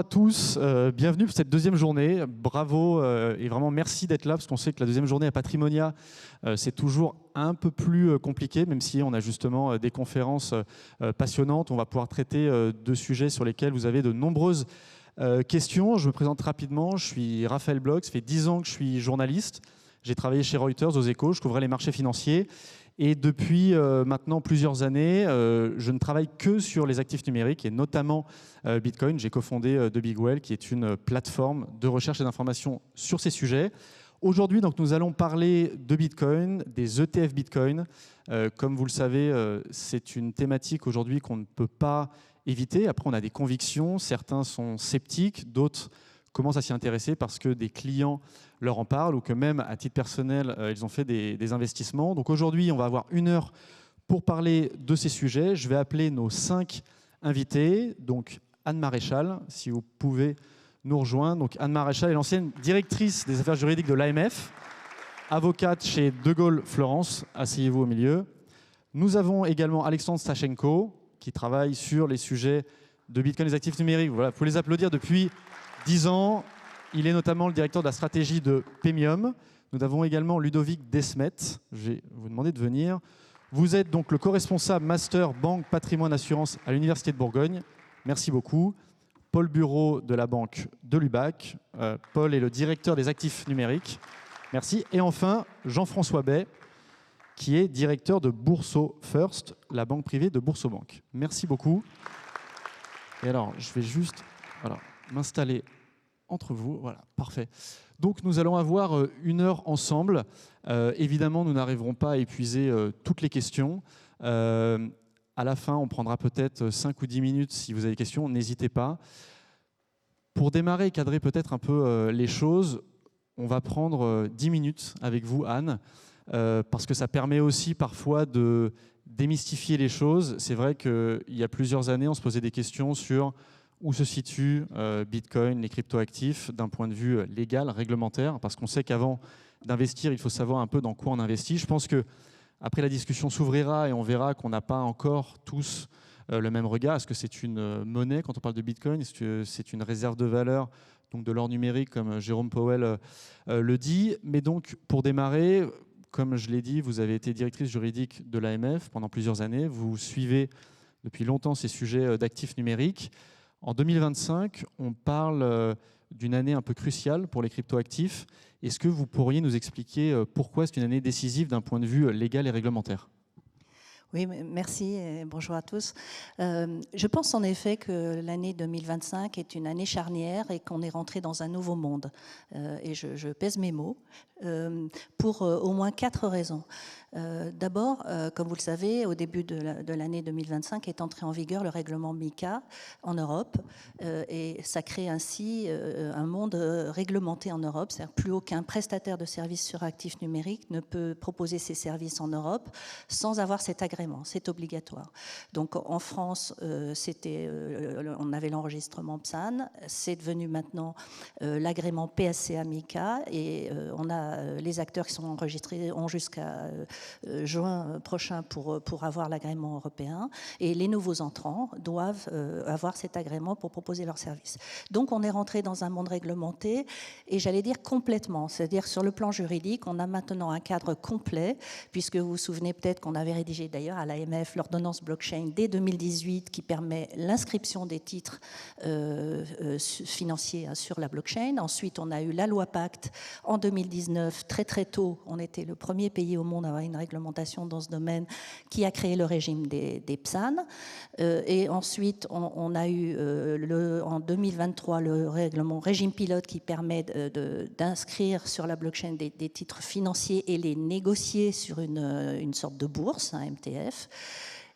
à tous, bienvenue pour cette deuxième journée. Bravo et vraiment merci d'être là parce qu'on sait que la deuxième journée à Patrimonia, c'est toujours un peu plus compliqué, même si on a justement des conférences passionnantes. On va pouvoir traiter de sujets sur lesquels vous avez de nombreuses questions. Je me présente rapidement, je suis Raphaël Bloch, ça fait 10 ans que je suis journaliste. J'ai travaillé chez Reuters, aux Échos, je couvrais les marchés financiers. Et depuis maintenant plusieurs années, je ne travaille que sur les actifs numériques et notamment Bitcoin. J'ai cofondé The Big Whale, qui est une plateforme de recherche et d'information sur ces sujets. Aujourd'hui, donc, nous allons parler de Bitcoin, des ETF Bitcoin. Comme vous le savez, c'est une thématique aujourd'hui qu'on ne peut pas éviter. Après, on a des convictions. Certains sont sceptiques, d'autres commencent à s'y intéresser parce que des clients leur en parlent ou que même à titre personnel, ils ont fait des investissements. Donc aujourd'hui, on va avoir 1 heure pour parler de ces sujets. Je vais appeler nos 5 invités. Donc Anne Maréchal, si vous pouvez nous rejoindre. Donc Anne Maréchal est l'ancienne directrice des affaires juridiques de l'AMF, avocate chez De Gaulle Florence. Asseyez-vous au milieu. Nous avons également Alexandre Stachenko, qui travaille sur les sujets de Bitcoin et des actifs numériques. Voilà, vous pouvez les applaudir depuis 10 ans. Il est notamment le directeur de la stratégie de Pemium. Nous avons également Ludovic Desmet. Je vais vous demander de venir. Vous êtes donc le co-responsable Master Banque Patrimoine Assurance à l'Université de Bourgogne. Merci beaucoup. Paul Bureau de la Banque de Lubac. Paul est le directeur des actifs numériques. Merci. Et enfin, Jean-François Bay, qui est directeur de Bourso First, la banque privée de Bourso-Banque. Merci beaucoup. Et alors, je vais juste m'installer entre vous. Voilà, parfait. Donc, nous allons avoir 1 heure ensemble. Évidemment, nous n'arriverons pas à épuiser toutes les questions. À la fin, on prendra peut-être 5 ou 10 minutes si vous avez des questions. N'hésitez pas. Pour démarrer et cadrer peut-être un peu les choses, on va prendre 10 minutes avec vous, Anne, parce que ça permet aussi parfois de démystifier les choses. C'est vrai qu'il y a plusieurs années, on se posait des questions sur où se situe Bitcoin, les cryptoactifs, d'un point de vue légal, réglementaire, parce qu'on sait qu'avant d'investir, il faut savoir un peu dans quoi on investit. Je pense qu'après la discussion s'ouvrira et on verra qu'on n'a pas encore tous le même regard. Est-ce que c'est une monnaie quand on parle de Bitcoin? Est-ce que c'est une réserve de valeur, donc de l'or numérique, comme Jérôme Powell le dit? Mais donc, pour démarrer, comme je l'ai dit, vous avez été directrice juridique de l'AMF pendant plusieurs années. Vous suivez depuis longtemps ces sujets d'actifs numériques. En 2025, on parle d'une année un peu cruciale pour les cryptoactifs. Est-ce que vous pourriez nous expliquer pourquoi c'est une année décisive d'un point de vue légal et réglementaire? Oui, merci et bonjour à tous. Je pense en effet que l'année 2025 est une année charnière et qu'on est rentré dans un nouveau monde. Et je pèse mes mots pour au moins 4 raisons. D'abord, comme vous le savez, au début de l'année 2025 est entré en vigueur le règlement MiCA en Europe et ça crée ainsi un monde réglementé en Europe. C'est-à-dire plus aucun prestataire de services sur actifs numériques ne peut proposer ses services en Europe sans avoir cet agrément. C'est obligatoire. Donc en France, on avait l'enregistrement PSAN. C'est devenu maintenant l'agrément PSCA MiCA et on a les acteurs qui sont enregistrés ont jusqu'à juin prochain pour avoir l'agrément européen et les nouveaux entrants doivent avoir cet agrément pour proposer leurs services. Donc on est rentré dans un monde réglementé et j'allais dire complètement, c'est-à-dire sur le plan juridique, on a maintenant un cadre complet puisque vous vous souvenez peut-être qu'on avait rédigé d'ailleurs à l'AMF l'ordonnance blockchain dès 2018 qui permet l'inscription des titres financiers sur la blockchain. Ensuite, on a eu la loi Pacte en 2019, très tôt, on était le premier pays au monde à avoir une réglementation dans ce domaine qui a créé le régime des PSAN. Et ensuite, on a eu en 2023 le régime pilote qui permet d'inscrire sur la blockchain des titres financiers et les négocier sur une sorte de bourse, un MTF.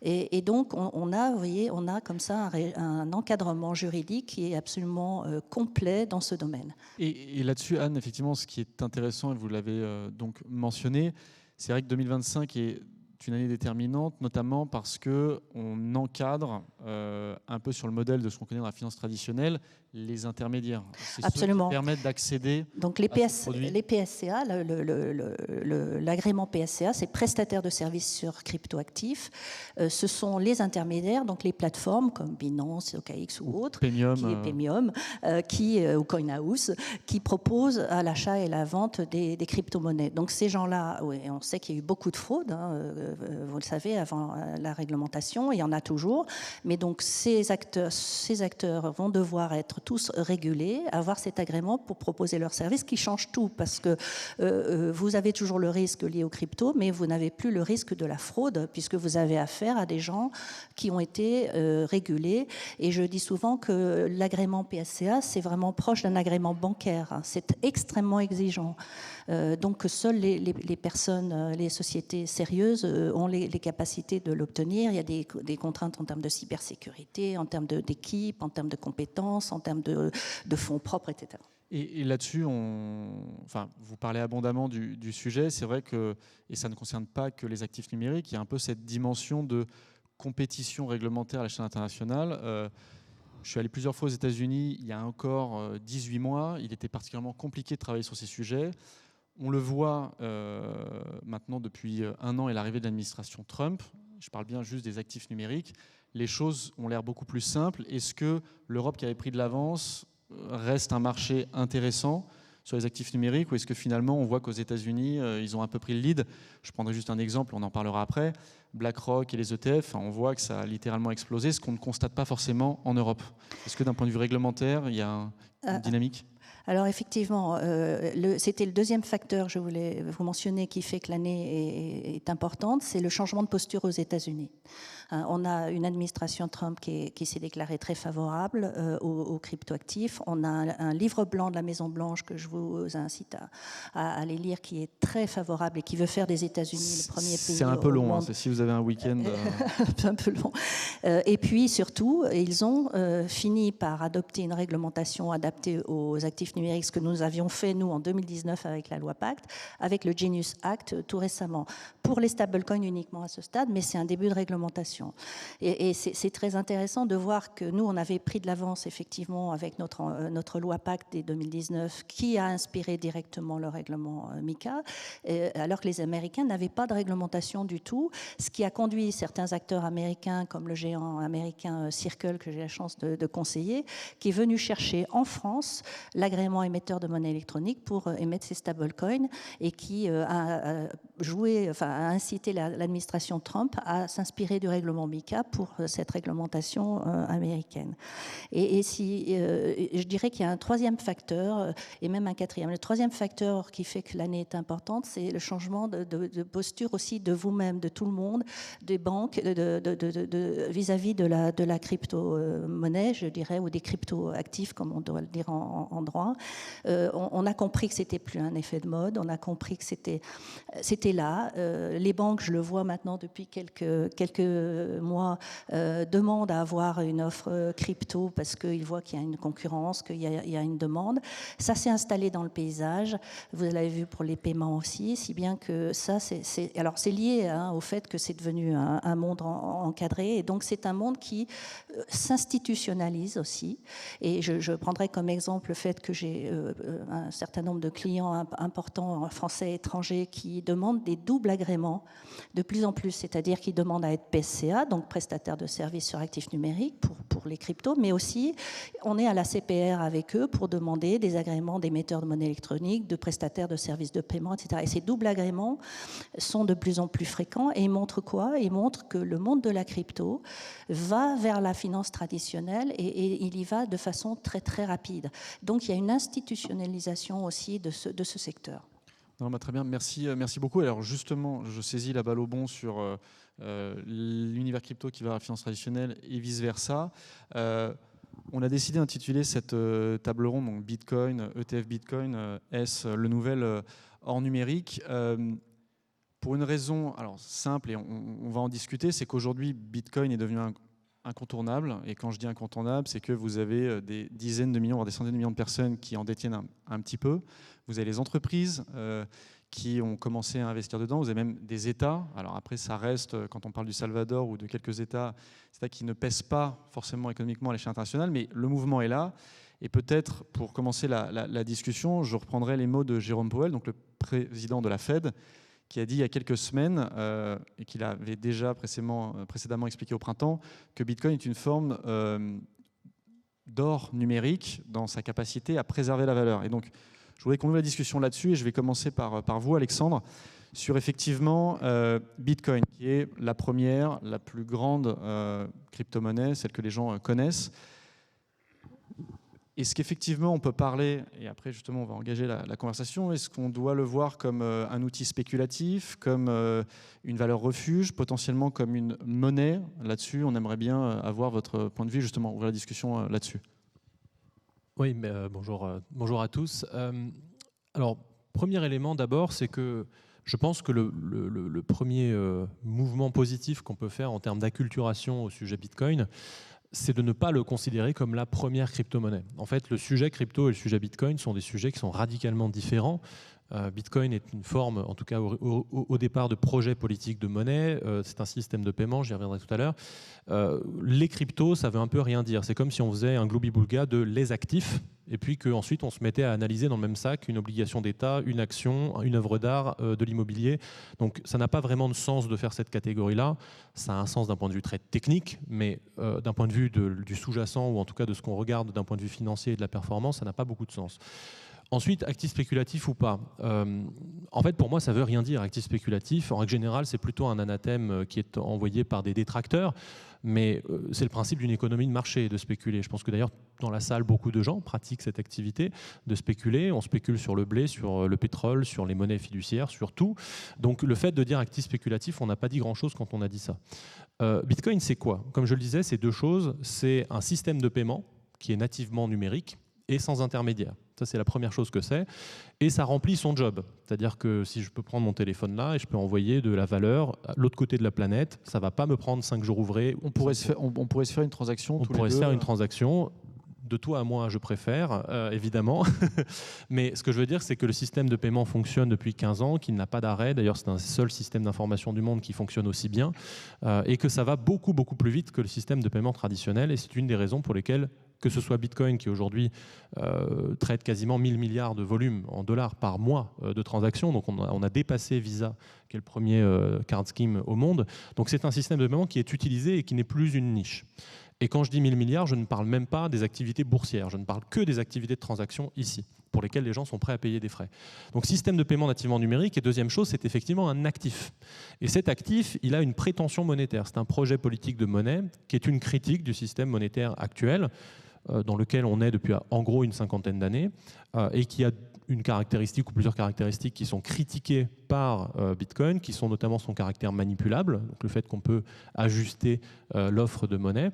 Et donc, on a comme ça un encadrement juridique qui est absolument complet dans ce domaine. Et là-dessus, Anne, effectivement, ce qui est intéressant, et vous l'avez donc mentionné, c'est vrai que 2025 est une année déterminante, notamment parce qu'on encadre un peu sur le modèle de ce qu'on connaît dans la finance traditionnelle, les intermédiaires. C'est ceux Absolument. qui permettent d'accéder Donc à ce produit. les PSCA, l'agrément PSCA, c'est prestataire de services sur cryptoactifs. Ce sont les intermédiaires, donc les plateformes comme Binance, OKX ou autres, Paymium, qui est Paymium, ou CoinHouse, qui proposent à l'achat et la vente des crypto-monnaies. Donc ces gens-là, oui, on sait qu'il y a eu beaucoup de fraudes, hein, vous le savez, avant la réglementation, il y en a toujours. Mais donc ces acteurs vont devoir être tous régulés, avoir cet agrément pour proposer leurs services qui change tout, parce que vous avez toujours le risque lié aux cryptos, mais vous n'avez plus le risque de la fraude, puisque vous avez affaire à des gens qui ont été régulés. Et je dis souvent que l'agrément PSCA, c'est vraiment proche d'un agrément bancaire. C'est extrêmement exigeant. Donc seules les personnes, les sociétés sérieuses ont les capacités de l'obtenir. Il y a des contraintes en termes de cybersécurité, en termes d'équipe, en termes de compétences, en termes de fonds propres, etc. Et là-dessus, vous parlez abondamment du sujet. C'est vrai que, et ça ne concerne pas que les actifs numériques, il y a un peu cette dimension de compétition réglementaire à l'échelle internationale. Je suis allé plusieurs fois aux États-Unis il y a encore 18 mois. Il était particulièrement compliqué de travailler sur ces sujets. On le voit maintenant depuis 1 an et l'arrivée de l'administration Trump. Je parle bien juste des actifs numériques. Les choses ont l'air beaucoup plus simples. Est-ce que l'Europe, qui avait pris de l'avance, reste un marché intéressant sur les actifs numériques, ou est-ce que finalement on voit qu'aux États-Unis ils ont un peu pris le lead? Je prendrai juste un exemple, on en parlera après. BlackRock et les ETF, on voit que ça a littéralement explosé, ce qu'on ne constate pas forcément en Europe. Est-ce que d'un point de vue réglementaire, il y a une dynamique? Alors effectivement, c'était le deuxième facteur, je voulais vous mentionner, qui fait que l'année est importante, c'est le changement de posture aux États-Unis. On a une administration Trump qui s'est déclarée très favorable aux cryptoactifs. On a un livre blanc de la Maison-Blanche que je vous incite à aller lire, qui est très favorable et qui veut faire des États-Unis le premier pays. C'est un peu long, hein, si vous avez un week-end. C'est un peu long. Et puis surtout, ils ont fini par adopter une réglementation adaptée aux actifs numériques, ce que nous avions fait, nous, en 2019 avec la loi Pacte, avec le Genius Act tout récemment, pour les stablecoins uniquement à ce stade, mais c'est un début de réglementation. Et c'est très intéressant de voir que nous, on avait pris de l'avance, effectivement, avec notre loi Pacte dès 2019, qui a inspiré directement le règlement MiCA, alors que les Américains n'avaient pas de réglementation du tout, ce qui a conduit certains acteurs américains, comme le géant américain Circle, que j'ai la chance de conseiller, qui est venu chercher en France l'agrément émetteur de monnaie électronique pour émettre ces stablecoins, et qui a incité l'administration Trump à s'inspirer du règlement MiCA pour cette réglementation américaine. Et je dirais qu'il y a un troisième facteur, et même un quatrième. Le troisième facteur qui fait que l'année est importante, c'est le changement de posture aussi de vous-même, de tout le monde, des banques, vis-à-vis de la crypto-monnaie, je dirais, ou des crypto-actifs, comme on doit le dire en droit. On a compris que c'était plus un effet de mode, on a compris que c'était là. Les banques, je le vois maintenant depuis quelques mois, demandent à avoir une offre crypto parce qu'ils voient qu'il y a une concurrence, qu'il y a une demande. Ça s'est installé dans le paysage. Vous l'avez vu pour les paiements aussi, si bien que ça, c'est lié au fait que c'est devenu un monde encadré. Et donc, c'est un monde qui s'institutionnalise aussi. Et je prendrai comme exemple le fait que j'ai un certain nombre de clients importants, français et étrangers, qui demandent des doubles agréments de plus en plus, c'est-à-dire qu'ils demandent à être PSCA, donc prestataire de services sur actifs numériques pour les cryptos, mais aussi on est à la CPR avec eux pour demander des agréments d'émetteurs de monnaie électronique, de prestataires de services de paiement, etc. Et ces doubles agréments sont de plus en plus fréquents, et ils montrent quoi? Ils montrent que le monde de la crypto va vers la finance traditionnelle, et il y va de façon très très rapide. Donc il y a une institutionnalisation aussi de ce secteur. Non, très bien, merci beaucoup. Alors justement, je saisis la balle au bond sur l'univers crypto qui va à la finance traditionnelle et vice-versa. On a décidé d'intituler cette table ronde, donc Bitcoin, ETF Bitcoin, est-ce le nouvel or numérique, pour une raison simple, et on va en discuter, c'est qu'aujourd'hui Bitcoin est devenu incontournable. Et quand je dis incontournable, c'est que vous avez des dizaines de millions, voire des centaines de millions de personnes qui en détiennent un petit peu. Vous avez les entreprises qui ont commencé à investir dedans. Vous avez même des États. Alors après, ça reste, quand on parle du Salvador ou de quelques États qui ne pèsent pas forcément économiquement à l'échelle internationale, mais le mouvement est là. Et peut-être, pour commencer la discussion, je reprendrai les mots de Jérôme Powell, donc le président de la Fed, qui a dit il y a quelques semaines, et qu'il avait déjà précédemment expliqué au printemps, que Bitcoin est une forme d'or numérique dans sa capacité à préserver la valeur. Et donc, je voudrais qu'on ouvre la discussion là-dessus, et je vais commencer par vous, Alexandre, sur effectivement Bitcoin, qui est la première, la plus grande crypto-monnaie, celle que les gens connaissent. Est-ce qu'effectivement on peut parler, et après justement on va engager la conversation, est-ce qu'on doit le voir comme un outil spéculatif, comme une valeur refuge, potentiellement comme une monnaie? Là-dessus, on aimerait bien avoir votre point de vue, justement, ouvrir la discussion là-dessus. Oui, mais, bonjour à tous. Alors, premier élément d'abord, c'est que je pense que le premier mouvement positif qu'on peut faire en termes d'acculturation au sujet Bitcoin, c'est de ne pas le considérer comme la première crypto-monnaie. En fait, le sujet crypto et le sujet Bitcoin sont des sujets qui sont radicalement différents. Bitcoin est une forme, en tout cas au départ, de projet politique de monnaie. C'est un système de paiement, j'y reviendrai tout à l'heure. Les cryptos, ça veut un peu rien dire. C'est comme si on faisait un gloubi-boulga de les actifs, et puis qu'ensuite on se mettait à analyser dans le même sac une obligation d'État, une action, une œuvre d'art, de l'immobilier. Donc ça n'a pas vraiment de sens de faire cette catégorie-là. Ça a un sens d'un point de vue très technique, mais d'un point de vue du sous-jacent, ou en tout cas de ce qu'on regarde d'un point de vue financier et de la performance, ça n'a pas beaucoup de sens. Ensuite, actif spéculatif ou pas. En fait, pour moi, ça ne veut rien dire, actif spéculatif. En règle générale, c'est plutôt un anathème qui est envoyé par des détracteurs, mais c'est le principe d'une économie de marché de spéculer. Je pense que d'ailleurs, dans la salle, beaucoup de gens pratiquent cette activité de spéculer. On spécule sur le blé, sur le pétrole, sur les monnaies fiduciaires, sur tout. Donc le fait de dire actif spéculatif, on n'a pas dit grand-chose quand on a dit ça. Bitcoin, c'est quoi? Comme je le disais, c'est deux choses. C'est un système de paiement qui est nativement numérique et sans intermédiaire. Ça, c'est la première chose que c'est. Et ça remplit son job. C'est-à-dire que si je peux prendre mon téléphone là et je peux envoyer de la valeur à l'autre côté de la planète, ça ne va pas me prendre 5 jours ouvrés. On pourrait se faire une transaction tous les deux. On pourrait se faire une transaction. De toi à moi, je préfère, évidemment. Mais ce que je veux dire, c'est que le système de paiement fonctionne depuis 15 ans, qu'il n'a pas d'arrêt. D'ailleurs, c'est un seul système d'information du monde qui fonctionne aussi bien. Et que ça va beaucoup, beaucoup plus vite que le système de paiement traditionnel. Et c'est une des raisons pour lesquelles, que ce soit Bitcoin, qui aujourd'hui traite quasiment 1000 milliards de volume en dollars par mois de transactions. Donc on a dépassé Visa, qui est le premier card scheme au monde. Donc c'est un système de paiement qui est utilisé et qui n'est plus une niche. Et quand je dis 1000 milliards, je ne parle même pas des activités boursières. Je ne parle que des activités de transaction ici, pour lesquelles les gens sont prêts à payer des frais. Donc système de paiement nativement numérique. Et deuxième chose, c'est effectivement un actif. Et cet actif, il a une prétention monétaire. C'est un projet politique de monnaie qui est une critique du système monétaire actuel, dans lequel on est depuis en gros une cinquantaine d'années, et qui a une caractéristique ou plusieurs caractéristiques qui sont critiquées par Bitcoin, qui sont notamment son caractère manipulable, donc le fait qu'on peut ajuster l'offre de monnaie.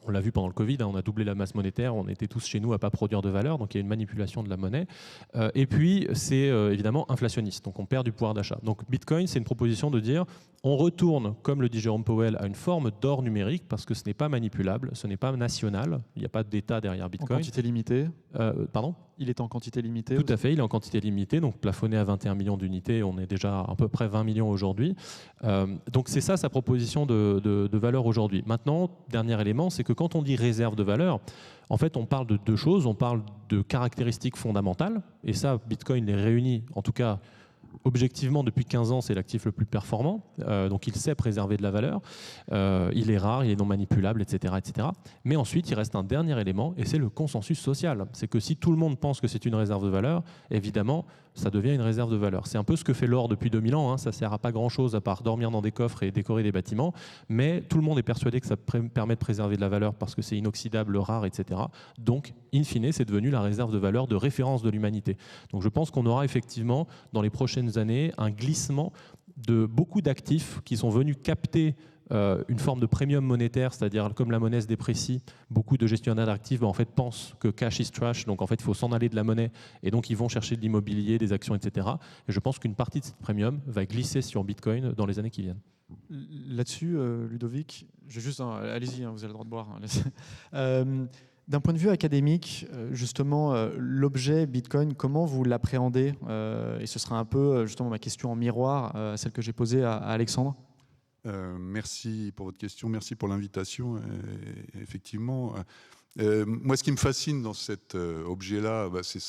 On l'a vu pendant le Covid, on a doublé la masse monétaire, on était tous chez nous à ne pas produire de valeur, donc il y a une manipulation de la monnaie. Et puis, c'est évidemment inflationniste, donc on perd du pouvoir d'achat. Donc Bitcoin, c'est une proposition de dire, on retourne, comme le dit Jérôme Powell, à une forme d'or numérique, parce que ce n'est pas manipulable, ce n'est pas national, il n'y a pas d'État derrière Bitcoin. En quantité limitée. Pardon ? Il est en quantité limitée. Tout à fait, il est en quantité limitée, donc plafonné à 21 millions d'unités, on est déjà à peu près 20 millions aujourd'hui. Donc c'est ça sa proposition de valeur aujourd'hui. Maintenant, dernier élément, c'est que quand on dit réserve de valeur, en fait on parle de deux choses, on parle de caractéristiques fondamentales, et ça Bitcoin les réunit, en tout cas objectivement depuis 15 ans c'est l'actif le plus performant, donc il sait préserver de la valeur, il est rare, il est non manipulable, etc., etc. Mais ensuite il reste un dernier élément et c'est le consensus social. C'est que si tout le monde pense que c'est une réserve de valeur, évidemment ça devient une réserve de valeur. C'est un peu ce que fait l'or depuis 2000 ans, hein. Ça ne sert à pas grand chose à part dormir dans des coffres et décorer des bâtiments, mais tout le monde est persuadé que ça permet de préserver de la valeur parce que c'est inoxydable, rare, etc. Donc in fine c'est devenu la réserve de valeur de référence de l'humanité. Donc je pense qu'on aura effectivement dans les prochaines années un glissement de beaucoup d'actifs qui sont venus capter une forme de premium monétaire, c'est-à-dire comme la monnaie se déprécie, beaucoup de gestionnaires d'actifs en fait, pensent que cash is trash, donc en fait il faut s'en aller de la monnaie et donc ils vont chercher de l'immobilier, des actions, etc. Et je pense qu'une partie de cette premium va glisser sur Bitcoin dans les années qui viennent. Là-dessus, Ludovic, allez-y, vous avez le droit de boire. D'un point de vue académique, justement, l'objet Bitcoin, comment vous l'appréhendez? Et ce sera un peu justement ma question en miroir à celle que j'ai posée à Alexandre. Merci pour votre question, merci pour l'invitation. Effectivement, Moi, ce qui me fascine dans cet objet-là, c'est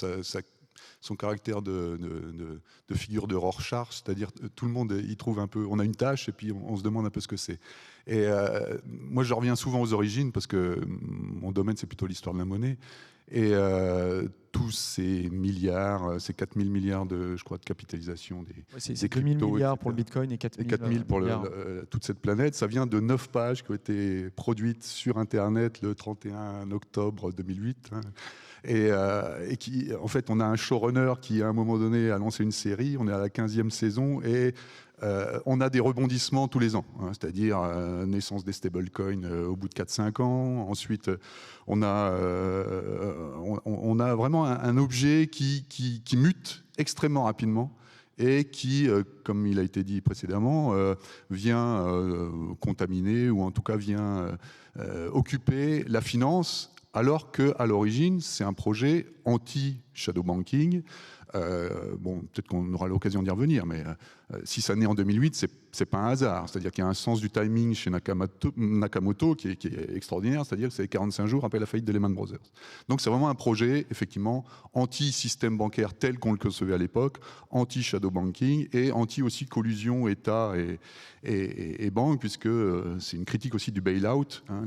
son caractère de figure de Rorschach, c'est-à-dire tout le monde y trouve un peu, on a une tâche et puis on se demande un peu ce que c'est. Et moi, je reviens souvent aux origines parce que mon domaine, c'est plutôt l'histoire de la monnaie. Et tous ces milliards, ces 4000 milliards je crois, de capitalisation c'est 2000 milliards pour le Bitcoin et 4000 pour milliards. toute cette planète, ça vient de 9 pages qui ont été produites sur Internet le 31 octobre 2008. Hein. Et qui, en fait, on a un showrunner qui, à un moment donné, a lancé une série. On est à la 15e saison et on a des rebondissements tous les ans. Hein, c'est-à-dire naissance des stablecoins au bout de 4-5 ans. Ensuite, on a vraiment un objet qui mute extrêmement rapidement et qui, comme il a été dit précédemment, vient contaminer ou en tout cas vient occuper la finance, alors qu'à l'origine, c'est un projet anti-shadow banking. Bon, peut-être qu'on aura l'occasion d'y revenir, mais si ça naît en 2008, c'est pas un hasard. C'est-à-dire qu'il y a un sens du timing chez Nakamoto qui est extraordinaire, c'est-à-dire que c'est 45 jours après la faillite de Lehman Brothers. Donc c'est vraiment un projet, effectivement, anti-système bancaire tel qu'on le concevait à l'époque, anti-shadow banking et anti aussi collusion État et banque, puisque c'est une critique aussi du bail-out. Hein,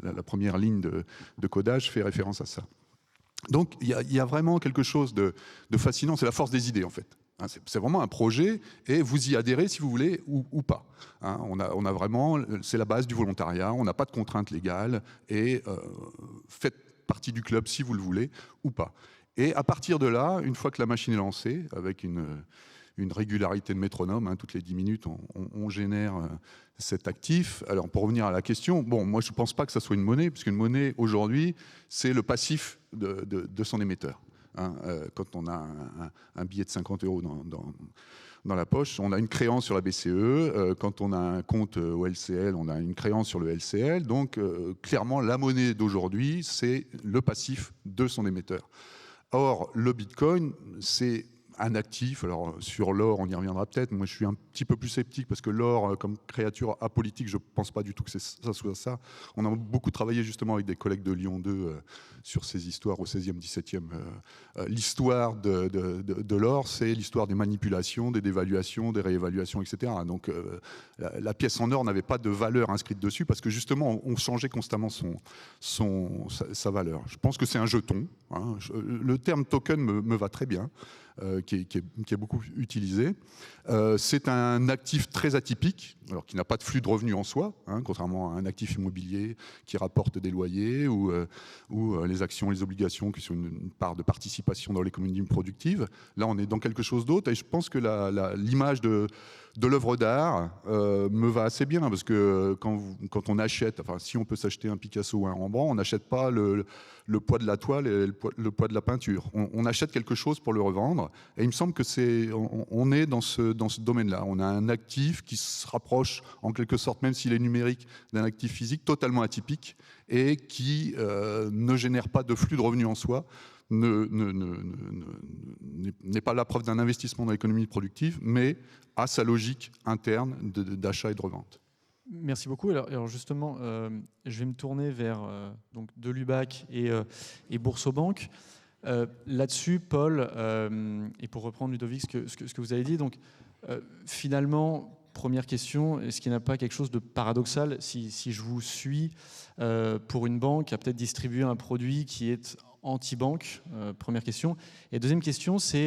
la première ligne de codage fait référence à ça. Donc il y a vraiment quelque chose de fascinant, c'est la force des idées en fait. Hein, c'est vraiment un projet et vous y adhérez si vous voulez ou pas. Hein, on a vraiment, c'est la base du volontariat, on n'a pas de contraintes légales et faites partie du club si vous le voulez ou pas. Et à partir de là, une fois que la machine est lancée, avec une régularité de métronome, hein, toutes les 10 minutes on génère cet actif. Alors pour revenir à la question, bon, moi je ne pense pas que ça soit une monnaie, puisqu'une monnaie aujourd'hui c'est le passif de son émetteur. Hein, quand on a un billet de 50 € dans la poche, on a une créance sur la BCE. Quand on a un compte au LCL, on a une créance sur le LCL. Donc clairement, la monnaie d'aujourd'hui, c'est le passif de son émetteur. Or, le Bitcoin, c'est un actif. Alors sur l'or, on y reviendra peut-être. Moi, je suis un petit peu plus sceptique parce que l'or, comme créature apolitique, je ne pense pas du tout que ça soit ça. On a beaucoup travaillé justement avec des collègues de Lyon 2 sur ces histoires au 16e, 17e. L'histoire de l'or, c'est l'histoire des manipulations, des dévaluations, des réévaluations, etc. Donc la pièce en or n'avait pas de valeur inscrite dessus parce que justement, on changeait constamment sa valeur. Je pense que c'est un jeton. Hein. Le terme token me va très bien. Qui est beaucoup utilisé. C'est un actif très atypique, alors qui n'a pas de flux de revenus en soi, hein, contrairement à un actif immobilier qui rapporte des loyers ou les actions, les obligations qui sont une part de participation dans l'économie productive. Là, on est dans quelque chose d'autre et je pense que l'image de l'œuvre d'art me va assez bien parce que quand on achète, enfin si on peut s'acheter un Picasso ou un Rembrandt, on n'achète pas le poids de la toile et le poids de la peinture. On achète quelque chose pour le revendre et il me semble que on est dans ce domaine-là. On a un actif qui se rapproche en quelque sorte, même s'il est numérique, d'un actif physique totalement atypique et qui ne génère pas de flux de revenus en soi, n'est pas la preuve d'un investissement dans l'économie productive, mais à sa logique interne d'achat et de revente. Merci beaucoup. Alors justement, je vais me tourner vers donc Delubac et Boursorama. Là-dessus, Paul, et pour reprendre Ludovic, ce que vous avez dit, donc finalement, première question, est-ce qu'il n'y a pas quelque chose de paradoxal si je vous suis pour une banque à peut-être distribuer un produit qui est anti-banque, première question. Et deuxième question, c'est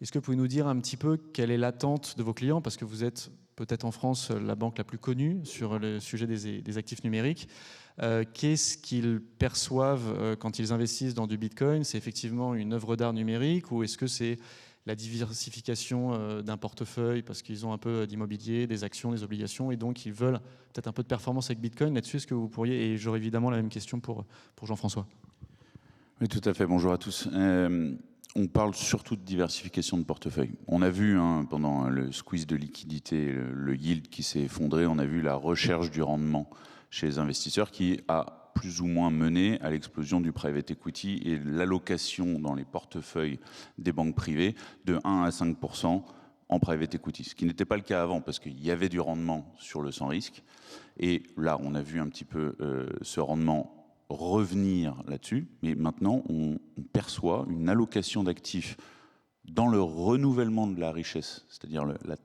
est-ce que vous pouvez nous dire un petit peu quelle est l'attente de vos clients, parce que vous êtes peut-être en France la banque la plus connue sur le sujet des actifs numériques. Qu'est-ce qu'ils perçoivent quand ils investissent dans du Bitcoin? C'est effectivement une œuvre d'art numérique ou est-ce que c'est la diversification d'un portefeuille parce qu'ils ont un peu d'immobilier, des actions, des obligations et donc ils veulent peut-être un peu de performance avec Bitcoin? Là-dessus, est-ce que vous pourriez, et j'aurais évidemment la même question pour Jean-François. Oui, tout à fait. Bonjour à tous. On parle surtout de diversification de portefeuille. On a vu pendant le squeeze de liquidité, le yield qui s'est effondré, on a vu la recherche du rendement chez les investisseurs qui a plus ou moins mené à l'explosion du private equity et l'allocation dans les portefeuilles des banques privées de 1 à 5% en private equity, ce qui n'était pas le cas avant parce qu'il y avait du rendement sur le sans risque. Et là, on a vu un petit peu ce rendement revenir là-dessus, mais maintenant on perçoit une allocation d'actifs dans le renouvellement de la richesse, c'est-à-dire la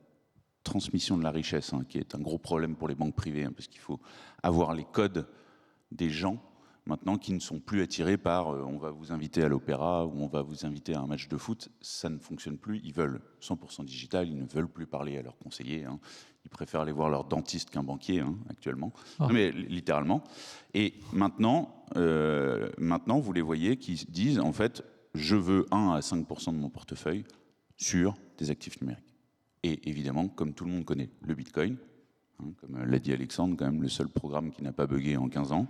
transmission de la richesse, qui est un gros problème pour les banques privées, parce qu'il faut avoir les codes des gens maintenant qui ne sont plus attirés par on va vous inviter à l'opéra ou on va vous inviter à un match de foot. Ça ne fonctionne plus. Ils veulent 100% digital, ils ne veulent plus parler à leurs conseillers. Ils préfèrent aller voir leur dentiste qu'un banquier actuellement. Ah. Non, mais littéralement. Et maintenant, vous les voyez qui disent en fait, je veux 1 à 5% de mon portefeuille sur des actifs numériques. Et évidemment, comme tout le monde connaît le Bitcoin, comme l'a dit Alexandre, quand même le seul programme qui n'a pas bugué en 15 ans,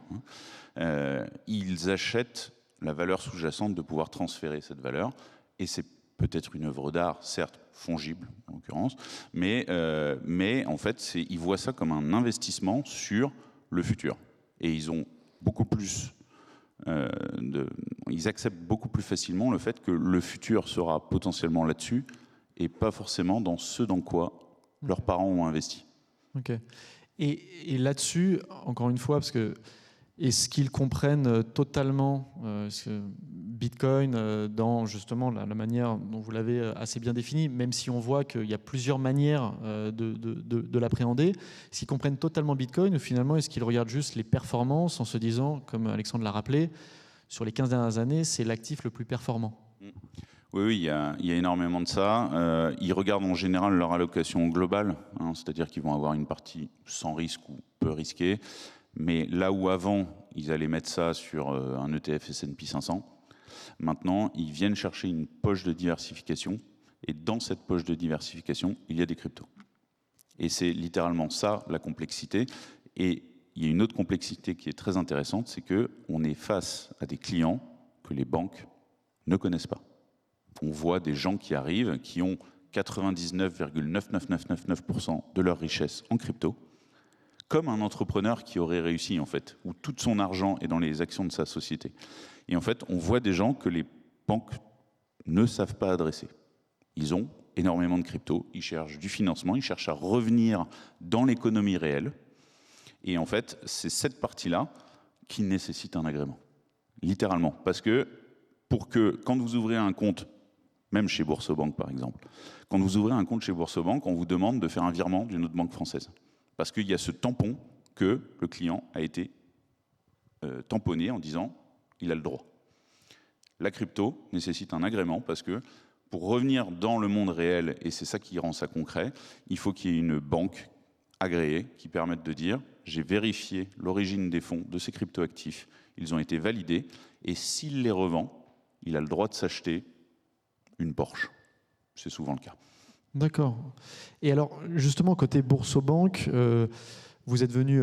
ils achètent la valeur sous-jacente de pouvoir transférer cette valeur. Et c'est peut-être une œuvre d'art, certes fongible en l'occurrence, mais en fait, ils voient ça comme un investissement sur le futur. Et ils ont beaucoup plus... ils acceptent beaucoup plus facilement le fait que le futur sera potentiellement là-dessus et pas forcément dans ce dans quoi leurs parents ont investi. Ok. Et là-dessus, encore une fois, parce que est-ce qu'ils comprennent totalement Bitcoin dans justement la manière dont vous l'avez assez bien défini, même si on voit qu'il y a plusieurs manières de l'appréhender, est-ce qu'ils comprennent totalement Bitcoin ou finalement est-ce qu'ils regardent juste les performances en se disant, comme Alexandre l'a rappelé, sur les 15 dernières années, c'est l'actif le plus performant? Oui, il y a énormément de ça. Ils regardent en général leur allocation globale, c'est-à-dire qu'ils vont avoir une partie sans risque ou peu risquée. Mais là où avant, ils allaient mettre ça sur un ETF S&P 500, maintenant, ils viennent chercher une poche de diversification. Et dans cette poche de diversification, il y a des cryptos. Et c'est littéralement ça, la complexité. Et il y a une autre complexité qui est très intéressante, c'est qu'on est face à des clients que les banques ne connaissent pas. On voit des gens qui arrivent, qui ont 99,99999% de leur richesse en crypto, comme un entrepreneur qui aurait réussi, en fait, où tout son argent est dans les actions de sa société. Et en fait, on voit des gens que les banques ne savent pas adresser. Ils ont énormément de crypto, ils cherchent du financement, ils cherchent à revenir dans l'économie réelle. Et en fait, c'est cette partie-là qui nécessite un agrément, littéralement. Parce que, quand vous ouvrez un compte, même chez Boursorama par exemple, quand vous ouvrez un compte chez Boursorama, on vous demande de faire un virement d'une autre banque française. Parce qu'il y a ce tampon que le client a été tamponné en disant il a le droit. La crypto nécessite un agrément parce que pour revenir dans le monde réel, et c'est ça qui rend ça concret, il faut qu'il y ait une banque agréée qui permette de dire j'ai vérifié l'origine des fonds de ces cryptoactifs, ils ont été validés, et s'il les revend, il a le droit de s'acheter une Porsche. C'est souvent le cas. D'accord. Et alors, justement, côté Boursorama, vous êtes venu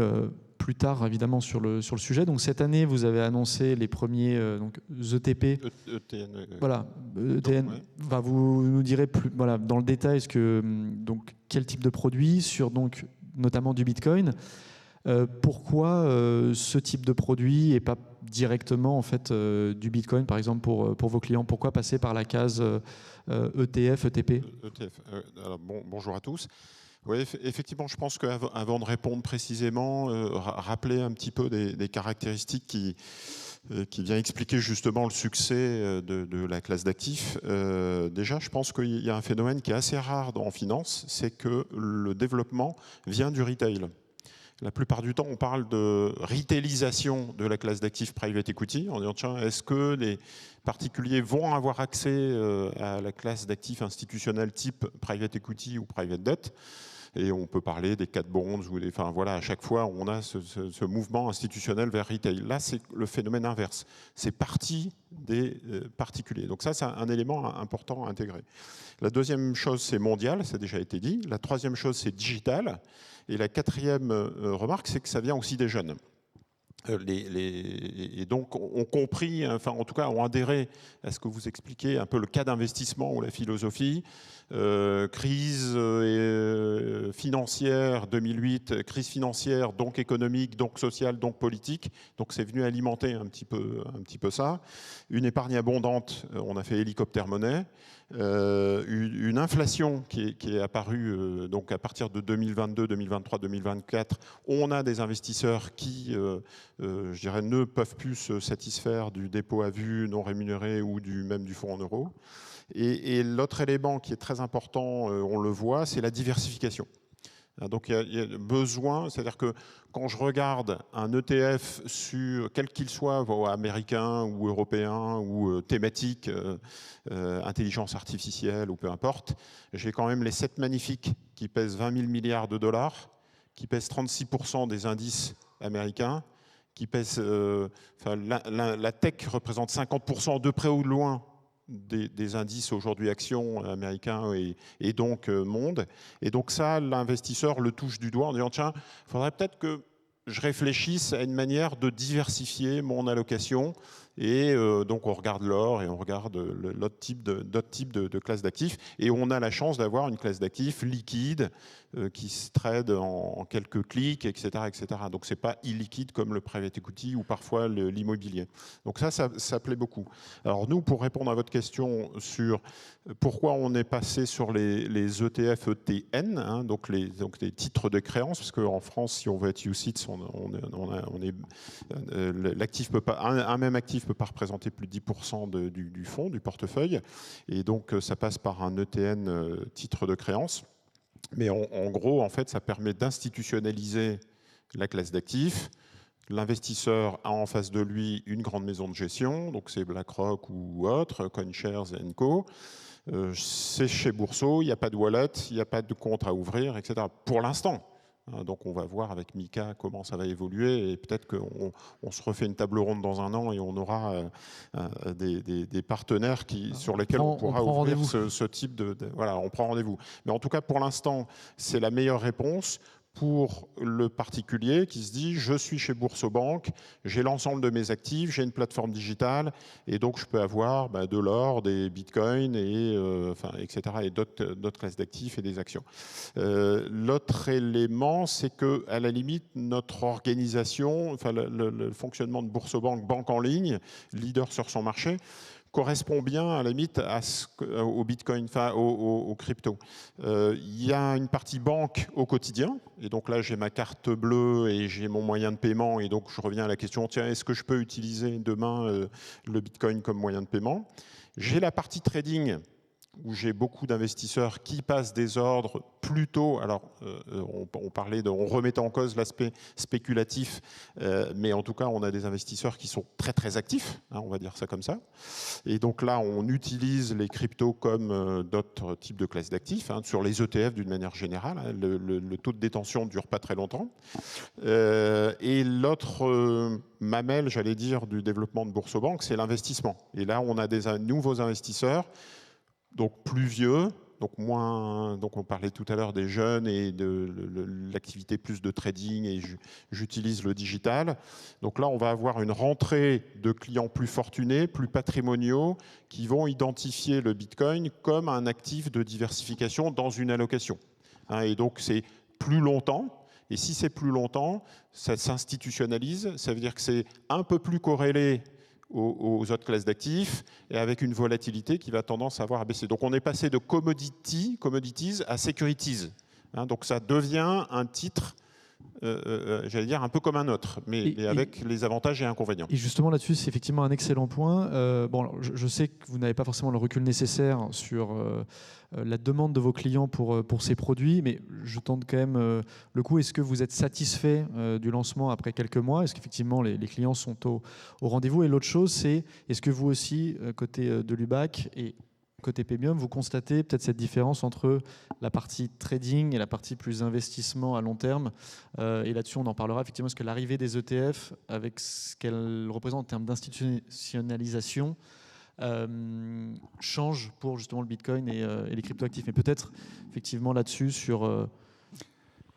plus tard, évidemment, sur le sujet. Donc, cette année, vous avez annoncé les premiers ETP. ETN. Voilà, ETN. Ouais. Bah, vous nous direz plus, voilà, dans le détail donc, quel type de produit, sur donc, notamment du Bitcoin. Pourquoi ce type de produit et pas directement en fait, du Bitcoin, par exemple, pour vos clients? Pourquoi passer par la case ETF, ETP? ETF. Alors, bonjour à tous. Oui, effectivement, je pense qu'avant de répondre précisément, rappeler un petit peu des caractéristiques qui vient expliquer justement le succès de la classe d'actifs. Déjà, je pense qu'il y a un phénomène qui est assez rare en finance, c'est que le développement vient du retail. La plupart du temps, on parle de retailisation de la classe d'actifs private equity, en disant, tiens, est-ce que les particuliers vont avoir accès à la classe d'actifs institutionnels type private equity ou private debt? Et on peut parler des cat bonds, enfin voilà, à chaque fois, on a ce mouvement institutionnel vers retail. Là, c'est le phénomène inverse. C'est parti des particuliers. Donc ça, c'est un élément important à intégrer. La deuxième chose, c'est mondial, ça a déjà été dit. La troisième chose, c'est digital. Et la quatrième remarque, c'est que ça vient aussi des jeunes. Et donc, ont compris, enfin en tout cas, ont adhéré à ce que vous expliquez, un peu le cas d'investissement ou la philosophie. Crise financière 2008, crise financière, donc économique, donc sociale, donc politique. Donc c'est venu alimenter un petit peu ça. Une épargne abondante, on a fait hélicoptère monnaie. une inflation qui est apparue donc à partir de 2022, 2023, 2024. On a des investisseurs qui, je dirais, ne peuvent plus se satisfaire du dépôt à vue non rémunéré ou même du fonds en euros. Et l'autre élément qui est très important, on le voit, c'est la diversification. Donc il y a besoin, c'est-à-dire que quand je regarde un ETF, quel qu'il soit, américain ou européen ou thématique, intelligence artificielle ou peu importe, j'ai quand même les 7 magnifiques qui pèsent 20 000 milliards de dollars, qui pèsent 36% des indices américains, qui pèsent, la tech représente 50% de près ou de loin des indices aujourd'hui actions américains et donc monde. Et donc ça, l'investisseur le touche du doigt en disant tiens, il faudrait peut-être que je réfléchisse à une manière de diversifier mon allocation. Et donc on regarde l'or et on regarde d'autres types de classes d'actifs. Et on a la chance d'avoir une classe d'actifs liquide qui se trade en quelques clics, etc., etc. Donc c'est pas illiquide comme le private equity ou parfois l'immobilier. Donc ça plaît beaucoup. Alors nous, pour répondre à votre question sur pourquoi on est passé sur les ETF ETN, hein, donc les titres de créance, parce qu'en France, si on veut être UCITS, l'actif peut pas, un même actif ne peut pas représenter plus de 10% du fonds, du portefeuille. Et donc, ça passe par un ETN titre de créance. Mais en gros, en fait, ça permet d'institutionnaliser la classe d'actifs. L'investisseur a en face de lui une grande maison de gestion, donc c'est BlackRock ou autre, CoinShares & Co. C'est chez Bourseau, il n'y a pas de wallet, il n'y a pas de compte à ouvrir, etc. Pour l'instant. Donc on va voir avec Mika comment ça va évoluer et peut-être qu'on se refait une table ronde dans un an et on aura des partenaires sur lesquels on pourra ouvrir ce type de... Voilà, on prend rendez-vous. Mais en tout cas, pour l'instant, c'est la meilleure réponse pour le particulier qui se dit je suis chez Boursorama, j'ai l'ensemble de mes actifs, j'ai une plateforme digitale et donc je peux avoir de l'or, des bitcoins etc. et d'autres classes d'actifs et des actions. L'autre élément, c'est que à la limite notre organisation, le fonctionnement de Boursorama, banque en ligne, leader sur son marché, correspond bien à la limite au Bitcoin, au crypto. Il y a une partie banque au quotidien, et donc là j'ai ma carte bleue et j'ai mon moyen de paiement, et donc je reviens à la question, tiens, est-ce que je peux utiliser demain le Bitcoin comme moyen de paiement? J'ai la partie trading, où j'ai beaucoup d'investisseurs qui passent des ordres plutôt, alors on remettait en cause l'aspect spéculatif, mais en tout cas on a des investisseurs qui sont très très actifs, hein, on va dire ça comme ça. Et donc là on utilise les cryptos comme d'autres types de classes d'actifs, hein, sur les ETF d'une manière générale, hein, le taux de détention ne dure pas très longtemps. Et l'autre mamelle, j'allais dire, du développement de Boursorama, c'est l'investissement. Et là on a des nouveaux investisseurs, donc plus vieux, donc on parlait tout à l'heure des jeunes et de l'activité plus de trading et j'utilise le digital. Donc là, on va avoir une rentrée de clients plus fortunés, plus patrimoniaux, qui vont identifier le Bitcoin comme un actif de diversification dans une allocation. Et donc c'est plus longtemps. Et si c'est plus longtemps, ça s'institutionnalise. Ça veut dire que c'est un peu plus corrélé aux autres classes d'actifs et avec une volatilité qui va tendance à avoir à baisser. Donc on est passé de commodities à securities. Hein, donc ça devient un titre, j'allais dire, un peu comme un autre, mais avec les avantages et inconvénients. Et justement là-dessus, c'est effectivement un excellent point. Alors, je sais que vous n'avez pas forcément le recul nécessaire sur la demande de vos clients pour ces produits, mais je tente quand même le coup. Est-ce que vous êtes satisfait du lancement après quelques mois? Est-ce qu'effectivement les clients sont au rendez-vous? Et l'autre chose, c'est est-ce que vous aussi, côté de l'UBAC et côté Paymium, vous constatez peut-être cette différence entre la partie trading et la partie plus investissement à long terme. Et là-dessus, on en parlera effectivement, parce que l'arrivée des ETF, avec ce qu'elle représente en termes d'institutionnalisation, change pour justement le Bitcoin et les cryptoactifs. Mais peut-être effectivement là-dessus sur...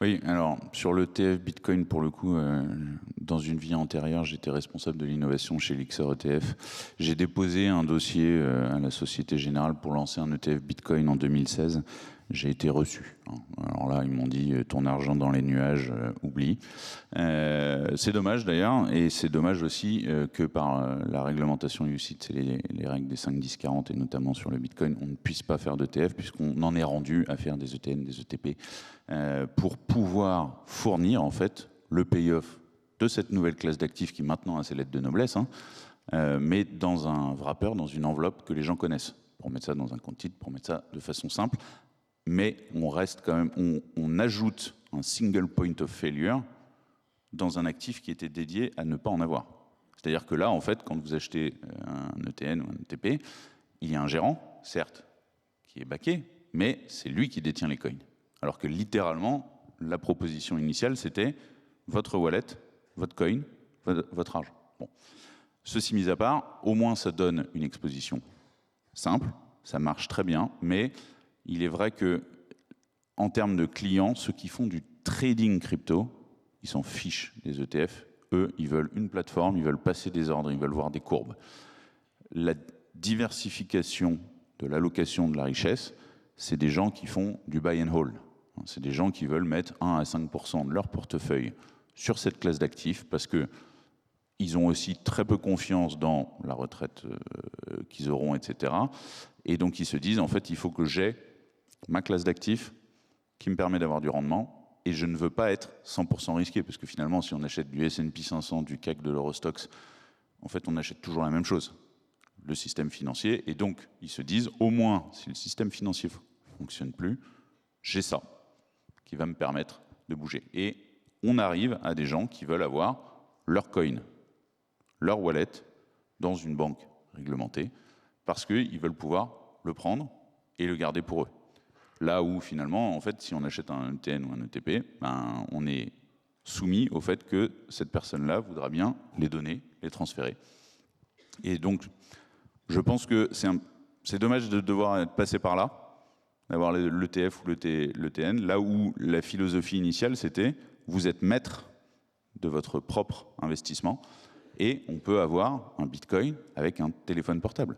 Oui, alors sur l'ETF Bitcoin, pour le coup, dans une vie antérieure, j'étais responsable de l'innovation chez Lixor ETF. J'ai déposé un dossier à la Société Générale pour lancer un ETF Bitcoin en 2016. J'ai été reçu. Alors là, ils m'ont dit ton argent dans les nuages, oublie. C'est dommage d'ailleurs, et c'est dommage aussi que par la réglementation UCITS, c'est les règles des 5, 10, 40, et notamment sur le Bitcoin, on ne puisse pas faire d'ETF puisqu'on en est rendu à faire des ETN, des ETP, pour pouvoir fournir en fait le payoff de cette nouvelle classe d'actifs qui maintenant a ses lettres de noblesse, mais dans un wrapper, dans une enveloppe que les gens connaissent, pour mettre ça dans un compte titre, pour mettre ça de façon simple. Mais on reste quand même, on ajoute un single point of failure dans un actif qui était dédié à ne pas en avoir. C'est-à-dire que là, en fait, quand vous achetez un ETN ou un ETP, il y a un gérant, certes, qui est backé, mais c'est lui qui détient les coins. Alors que littéralement, la proposition initiale, c'était votre wallet, votre coin, votre argent. Bon. Ceci mis à part, au moins ça donne une exposition simple, ça marche très bien, mais il est vrai que, en termes de clients, ceux qui font du trading crypto, ils s'en fichent des ETF. Eux, ils veulent une plateforme, ils veulent passer des ordres, ils veulent voir des courbes. La diversification de l'allocation de la richesse, c'est des gens qui font du buy and hold. C'est des gens qui veulent mettre 1 à 5% de leur portefeuille sur cette classe d'actifs parce qu'ils ont aussi très peu confiance dans la retraite qu'ils auront, etc. Et donc, ils se disent, en fait, il faut que j'ai ma classe d'actifs qui me permet d'avoir du rendement et je ne veux pas être 100% risqué parce que finalement, si on achète du S&P 500, du CAC, de l'Eurostoxx, en fait, on achète toujours la même chose, le système financier. Et donc, ils se disent, au moins, si le système financier ne fonctionne plus, j'ai ça qui va me permettre de bouger. Et on arrive à des gens qui veulent avoir leur coin, leur wallet dans une banque réglementée parce qu'ils veulent pouvoir le prendre et le garder pour eux. Là où finalement, en fait, si on achète un ETN ou un ETP, ben, on est soumis au fait que cette personne-là voudra bien les donner, les transférer. Et donc, je pense que c'est dommage de devoir être passé par là, d'avoir l'ETF ou l'ETN, là où la philosophie initiale, c'était vous êtes maître de votre propre investissement et on peut avoir un Bitcoin avec un téléphone portable.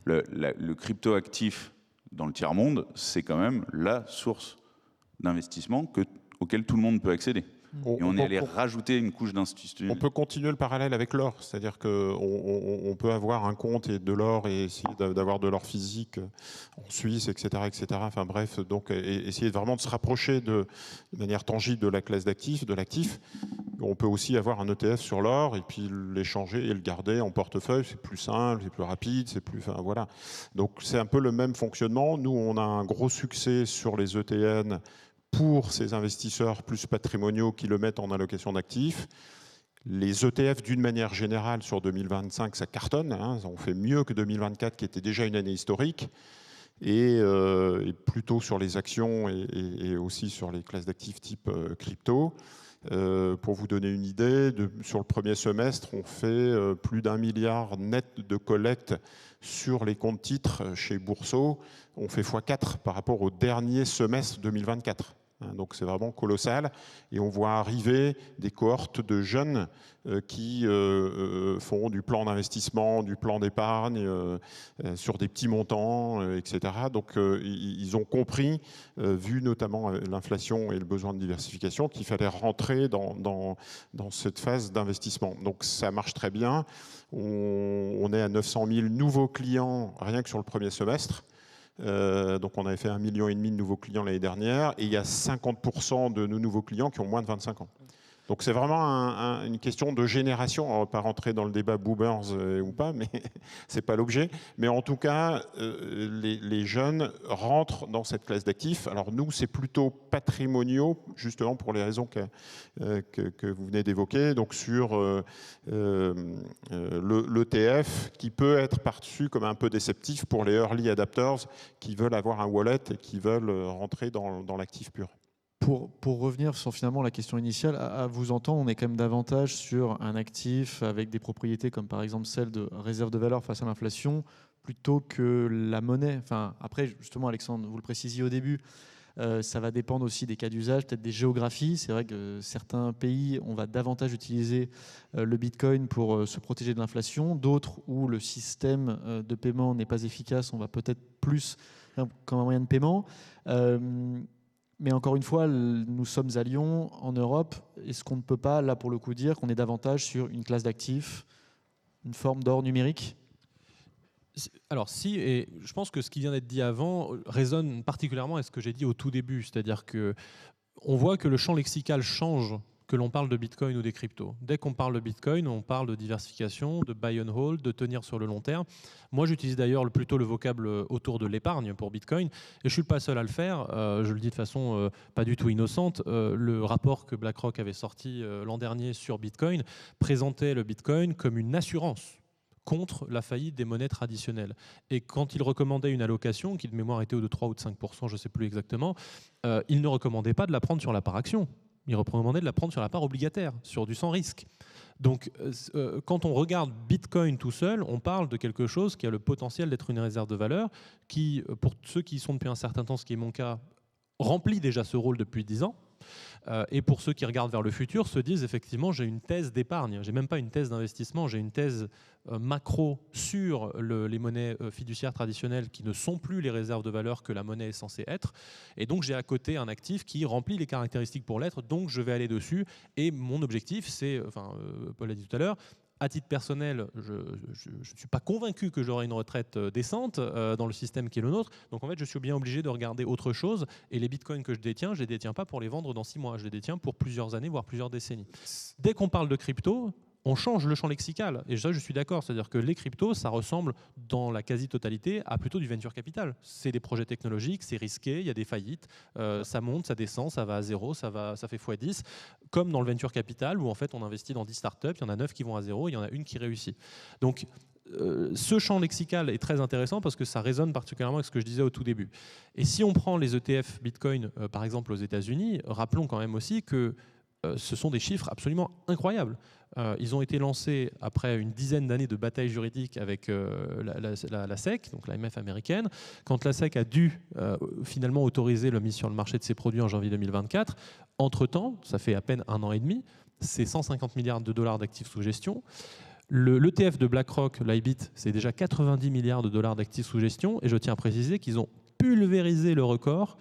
Le crypto-actif dans le tiers-monde, c'est quand même la source d'investissement auquel tout le monde peut accéder. Et on est allé rajouter une couche d'institution. On peut continuer le parallèle avec l'or, c'est-à-dire qu'on peut avoir un compte et de l'or et essayer d'avoir de l'or physique en Suisse, etc., etc. Enfin bref, donc essayer vraiment de se rapprocher de manière tangible de la classe d'actifs, de l'actif. On peut aussi avoir un ETF sur l'or et puis l'échanger et le garder en portefeuille. C'est plus simple, c'est plus rapide, c'est plus, enfin voilà. Donc c'est un peu le même fonctionnement. Nous, on a un gros succès sur les ETN pour ces investisseurs plus patrimoniaux qui le mettent en allocation d'actifs. Les ETF, d'une manière générale, sur 2025, ça cartonne. On fait mieux que 2024, qui était déjà une année historique. Et plutôt sur les actions et aussi sur les classes d'actifs type crypto. Pour vous donner une idée, sur le premier semestre, on fait plus d'1 milliard net de collecte sur les comptes titres chez Bourseau. On fait x4 par rapport au dernier semestre 2024. Donc c'est vraiment colossal. Et on voit arriver des cohortes de jeunes qui font du plan d'investissement, du plan d'épargne sur des petits montants, etc. Donc ils ont compris, vu notamment l'inflation et le besoin de diversification, qu'il fallait rentrer dans cette phase d'investissement. Donc ça marche très bien. On est à 900 000 nouveaux clients rien que sur le premier semestre. Donc on avait fait 1,5 million de nouveaux clients l'année dernière et il y a 50% de nos nouveaux clients qui ont moins de 25 ans. Donc c'est vraiment une question de génération. On ne va pas rentrer dans le débat boomers ou pas, mais ce n'est pas l'objet. Mais en tout cas, les jeunes rentrent dans cette classe d'actifs. Alors nous, c'est plutôt patrimoniaux, justement pour les raisons que vous venez d'évoquer. Donc sur l'ETF, qui peut être perçu comme un peu déceptif pour les early adapters qui veulent avoir un wallet et qui veulent rentrer dans l'actif pur. Pour revenir sur finalement la question initiale, à vous entendre, on est quand même davantage sur un actif avec des propriétés comme par exemple celle de réserve de valeur face à l'inflation plutôt que la monnaie. Enfin, après, justement, Alexandre, vous le précisiez au début, Ça va dépendre aussi des cas d'usage, peut-être des géographies. C'est vrai que certains pays, on va davantage utiliser le Bitcoin pour se protéger de l'inflation. D'autres où le système de paiement n'est pas efficace, on va peut-être plus comme un moyen de paiement. Mais encore une fois, nous sommes à Lyon, en Europe. Est-ce qu'on ne peut pas, là pour le coup, dire qu'on est davantage sur une classe d'actifs, une forme d'or numérique ? Alors si, et je pense que ce qui vient d'être dit avant résonne particulièrement à ce que j'ai dit au tout début, c'est-à-dire qu'on voit que le champ lexical change, que l'on parle de Bitcoin ou des cryptos. Dès qu'on parle de Bitcoin, on parle de diversification, de buy and hold, de tenir sur le long terme. Moi, j'utilise d'ailleurs plutôt le vocable autour de l'épargne pour Bitcoin, et je ne suis pas le seul à le faire. Je le dis de façon pas du tout innocente. Le rapport que BlackRock avait sorti l'an dernier sur Bitcoin présentait le Bitcoin comme une assurance contre la faillite des monnaies traditionnelles. Et quand il recommandait une allocation, qui de mémoire était de 3 ou de 5%, je ne sais plus exactement, il ne recommandait pas de la prendre sur la part action. Il recommandait de la prendre sur la part obligataire, sur du sans risque. Donc, quand on regarde Bitcoin tout seul, on parle de quelque chose qui a le potentiel d'être une réserve de valeur, qui, pour ceux qui y sont depuis un certain temps, ce qui est mon cas, remplit déjà ce rôle depuis 10 ans. Et pour ceux qui regardent vers le futur, se disent effectivement, j'ai une thèse d'épargne, j'ai même pas une thèse d'investissement, j'ai une thèse macro sur les monnaies fiduciaires traditionnelles qui ne sont plus les réserves de valeur que la monnaie est censée être. Et donc j'ai à côté un actif qui remplit les caractéristiques pour l'être, donc je vais aller dessus. Et mon objectif, c'est, Paul l'a dit tout à l'heure, à titre personnel, je ne suis pas convaincu que j'aurai une retraite décente dans le système qui est le nôtre. Donc en fait, je suis bien obligé de regarder autre chose. Et les bitcoins que je ne les détiens pas pour les vendre dans 6 mois. Je les détiens pour plusieurs années, voire plusieurs décennies. Dès qu'on parle de crypto, on change le champ lexical. Et ça, je suis d'accord. C'est-à-dire que les cryptos, ça ressemble dans la quasi-totalité à plutôt du venture capital. C'est des projets technologiques, c'est risqué, il y a des faillites, ça monte, ça descend, ça va à zéro, ça fait x10. Comme dans le venture capital, où en fait on investit dans 10 startups, il y en a 9 qui vont à zéro, il y en a une qui réussit. Donc ce champ lexical est très intéressant parce que ça résonne particulièrement avec ce que je disais au tout début. Et si on prend les ETF Bitcoin, par exemple aux États-Unis, rappelons quand même aussi que ce sont des chiffres absolument incroyables. Ils ont été lancés après une dizaine d'années de bataille juridique avec la SEC, donc l'AMF américaine. Quand la SEC a dû finalement autoriser la mise sur le marché de ces produits en janvier 2024, entre-temps, ça fait à peine 1 an et demi, c'est 150 milliards de dollars d'actifs sous gestion. L'ETF de BlackRock, l'IBIT, c'est déjà 90 milliards de dollars d'actifs sous gestion. Et je tiens à préciser qu'ils ont pulvérisé le record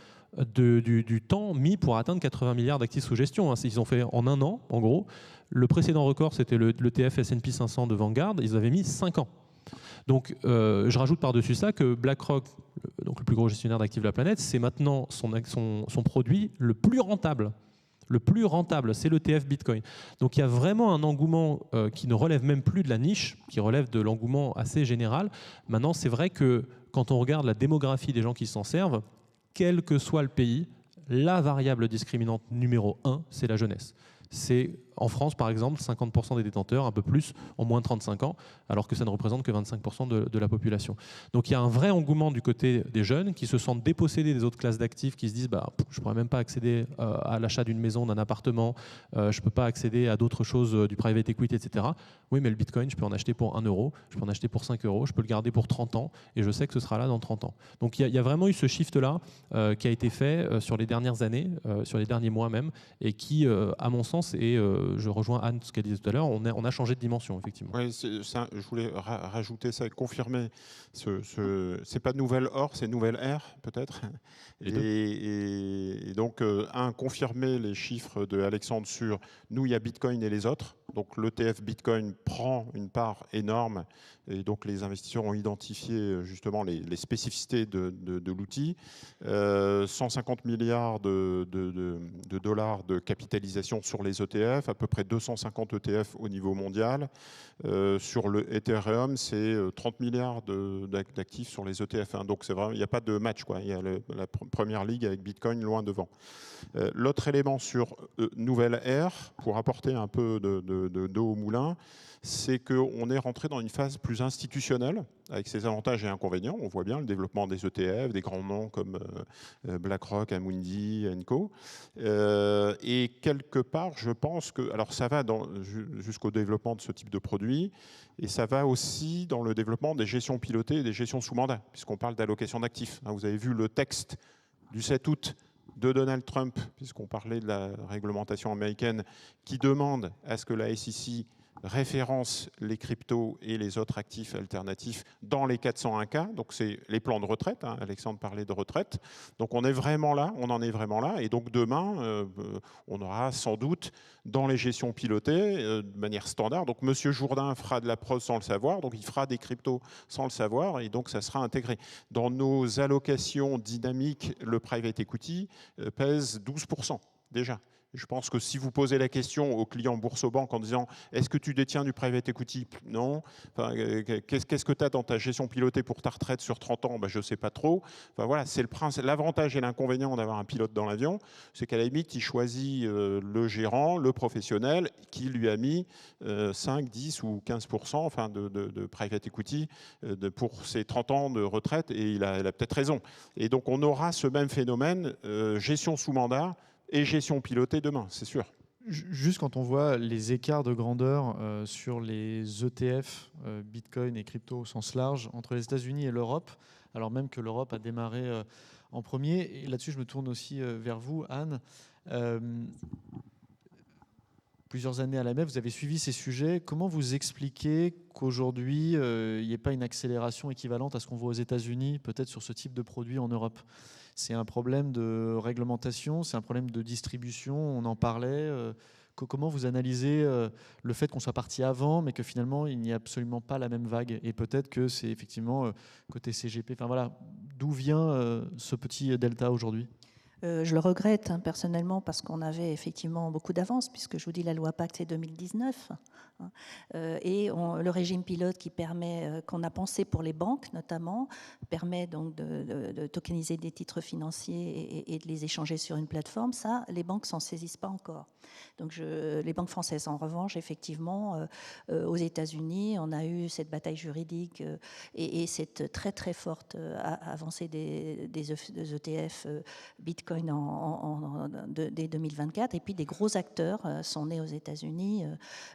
du temps mis pour atteindre 80 milliards d'actifs sous gestion. Ils ont fait en 1 an, en gros. Le précédent record, c'était l'ETF S&P 500 de Vanguard. Ils avaient mis 5 ans. Donc, je rajoute par-dessus ça que BlackRock, donc le plus gros gestionnaire d'actifs de la planète, c'est maintenant son produit le plus rentable. Le plus rentable, c'est l'ETF Bitcoin. Donc il y a vraiment un engouement qui ne relève même plus de la niche, qui relève de l'engouement assez général. Maintenant, c'est vrai que quand on regarde la démographie des gens qui s'en servent, quel que soit le pays, la variable discriminante numéro 1, c'est la jeunesse. C'est en France, par exemple, 50% des détenteurs, un peu plus, ont moins de 35 ans, alors que ça ne représente que 25% de la population. Donc il y a un vrai engouement du côté des jeunes qui se sentent dépossédés des autres classes d'actifs, qui se disent je ne pourrais même pas accéder à l'achat d'une maison, d'un appartement, je ne peux pas accéder à d'autres choses, du private equity, etc. Oui, mais le Bitcoin, je peux en acheter pour 1 euro, je peux en acheter pour 5 euros, je peux le garder pour 30 ans, et je sais que ce sera là dans 30 ans. Donc il y a vraiment eu ce shift-là qui a été fait sur les dernières années, sur les derniers mois même, et qui, à mon sens, est... je rejoins Anne, ce qu'elle disait tout à l'heure, on a changé de dimension, effectivement. Oui, je voulais rajouter ça, confirmer. C'est pas nouvelle or, c'est nouvelle ère, peut-être. Et donc, confirmer les chiffres de Alexandre sur nous, il y a Bitcoin et les autres. Donc, l'ETF Bitcoin prend une part énorme. Et donc, les investisseurs ont identifié justement les spécificités de l'outil. 150 milliards de dollars de capitalisation sur les ETF, à peu près 250 ETF au niveau mondial. Sur le Ethereum, c'est 30 milliards d'actifs sur les ETF. Donc, c'est vrai, il n'y a pas de match, quoi. Il y a la première ligue avec Bitcoin loin devant. L'autre élément sur nouvelle ère, pour apporter un peu d'eau au moulin, c'est qu'on est rentré dans une phase plus institutionnelle, avec ses avantages et inconvénients. On voit bien le développement des ETF, des grands noms comme BlackRock, Amundi, Co. Et quelque part, je pense que... Alors ça va jusqu'au développement de ce type de produit, et ça va aussi dans le développement des gestions pilotées et des gestions sous mandat, puisqu'on parle d'allocation d'actifs. Vous avez vu le texte du 7 août de Donald Trump, puisqu'on parlait de la réglementation américaine, qui demande à ce que la SEC référence les cryptos et les autres actifs alternatifs dans les 401K. Donc c'est les plans de retraite, hein. Alexandre parlait de retraite. Donc on est vraiment là, on en est vraiment là. Et donc demain, on aura sans doute dans les gestions pilotées, de manière standard. Donc Monsieur Jourdain fera de la prose sans le savoir, donc il fera des cryptos sans le savoir, et donc ça sera intégré. Dans nos allocations dynamiques, le private equity pèse 12% déjà. Je pense que si vous posez la question aux clients Boursorama en disant « Est-ce que tu détiens du private equity ?» Non. Enfin, qu'est-ce que tu as dans ta gestion pilotée pour ta retraite sur 30 ans? Je ne sais pas trop. Enfin, voilà, c'est l'avantage et l'inconvénient d'avoir un pilote dans l'avion, c'est qu'à la limite, il choisit le gérant, le professionnel, qui lui a mis 5, 10 ou 15% enfin, de private equity pour ses 30 ans de retraite, et il a peut-être raison. Et donc, on aura ce même phénomène, gestion sous mandat, et gestion pilotée demain, c'est sûr. Juste quand on voit les écarts de grandeur sur les ETF, Bitcoin et crypto au sens large, entre les États-Unis et l'Europe, alors même que l'Europe a démarré en premier, et là-dessus je me tourne aussi vers vous, Anne. Plusieurs années à la MEF, vous avez suivi ces sujets. Comment vous expliquez qu'aujourd'hui, il n'y ait pas une accélération équivalente à ce qu'on voit aux États-Unis, peut-être sur ce type de produit en Europe? C'est un problème de réglementation, c'est un problème de distribution, on en parlait. Comment vous analysez le fait qu'on soit parti avant, mais que finalement, il n'y a absolument pas la même vague? Et peut-être que c'est effectivement côté CGP. Enfin voilà, d'où vient ce petit delta aujourd'hui? Je le regrette personnellement parce qu'on avait effectivement beaucoup d'avance, puisque je vous dis la loi Pacte c'est 2019. Et le régime pilote qui permet, qu'on a pensé pour les banques notamment, permet donc de tokeniser des titres financiers et de les échanger sur une plateforme. Ça, les banques s'en saisissent pas encore. Donc les banques françaises, en revanche, effectivement, aux États-Unis, on a eu cette bataille juridique et cette très très forte avancée des ETF Bitcoin dès 2024, et puis des gros acteurs sont nés aux États-Unis,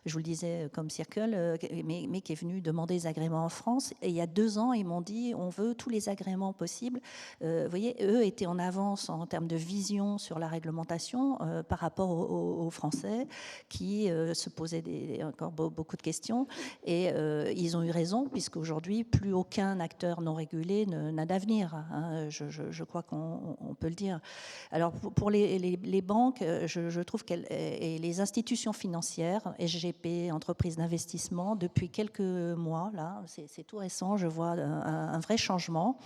je vous le disais, comme Circle, mais qui est venu demander des agréments en France. Et il y a 2 ans, ils m'ont dit on veut tous les agréments possibles. Vous voyez, eux étaient en avance en termes de vision sur la réglementation par rapport aux Français qui se posaient encore beaucoup de questions. Et ils ont eu raison, puisqu'aujourd'hui, plus aucun acteur non régulé n'a d'avenir. Hein, je crois qu'on peut le dire. Alors pour les banques, je trouve et les institutions financières, SGP, entreprises d'investissement, depuis quelques mois, là, c'est tout récent, je vois un vrai changement.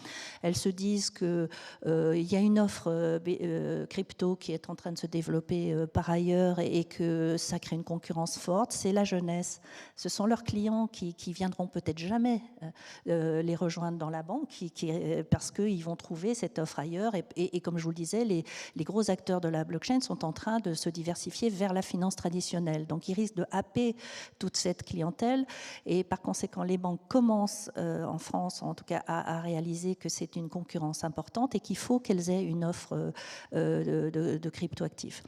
Elles se disent qu'il y a une offre crypto qui est en train de se développer par ailleurs et que ça crée une concurrence forte. C'est la jeunesse. Ce sont leurs clients qui viendront peut-être jamais les rejoindre dans la banque parce qu'ils vont trouver cette offre ailleurs. Et comme je vous le disais, les gros acteurs de la blockchain sont en train de se diversifier vers la finance traditionnelle. Donc, ils risquent de happer toute cette clientèle. Et par conséquent, les banques commencent, en France, en tout cas, à réaliser que c'est une concurrence importante et qu'il faut qu'elles aient une offre de cryptoactifs.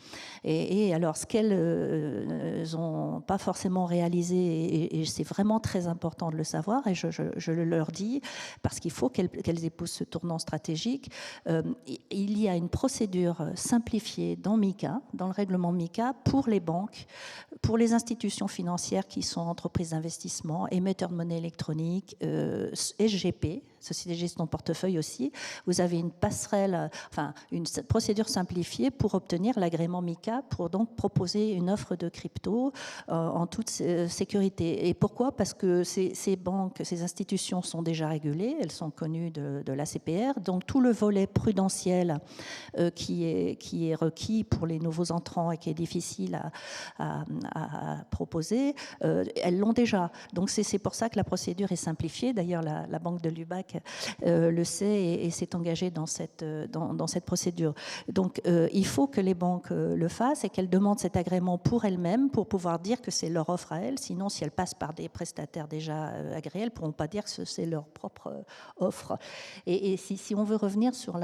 Et alors, ce qu'elles n'ont pas forcément réalisé, et c'est vraiment très important de le savoir, et je le leur dis, parce qu'il faut qu'elles épousent ce tournant stratégique, il y a une procédure simplifiée dans MiCA, dans le règlement MiCA, pour les banques, pour les institutions financières qui sont entreprises d'investissement, émetteurs de monnaie électronique, SGP, Société de gestion de portefeuille aussi. Vous avez une passerelle, enfin une procédure simplifiée pour obtenir l'agrément MiCA, pour donc proposer une offre de crypto en toute sécurité. Et pourquoi? Parce que ces banques, ces institutions sont déjà régulées, elles sont connues de l'ACPR, donc tout le volet prudentiel qui est requis pour les nouveaux entrants et qui est difficile à proposer, elles l'ont déjà. Donc c'est pour ça que la procédure est simplifiée. D'ailleurs, la banque de Lubac le sait et s'est engagée dans cette procédure. Donc il faut que les banques le fassent et qu'elles demandent cet agrément pour elles-mêmes pour pouvoir dire que c'est leur offre à elles. Sinon, si elles passent par des prestataires déjà agréés, elles ne pourront pas dire que c'est leur propre offre. Et si on veut revenir sur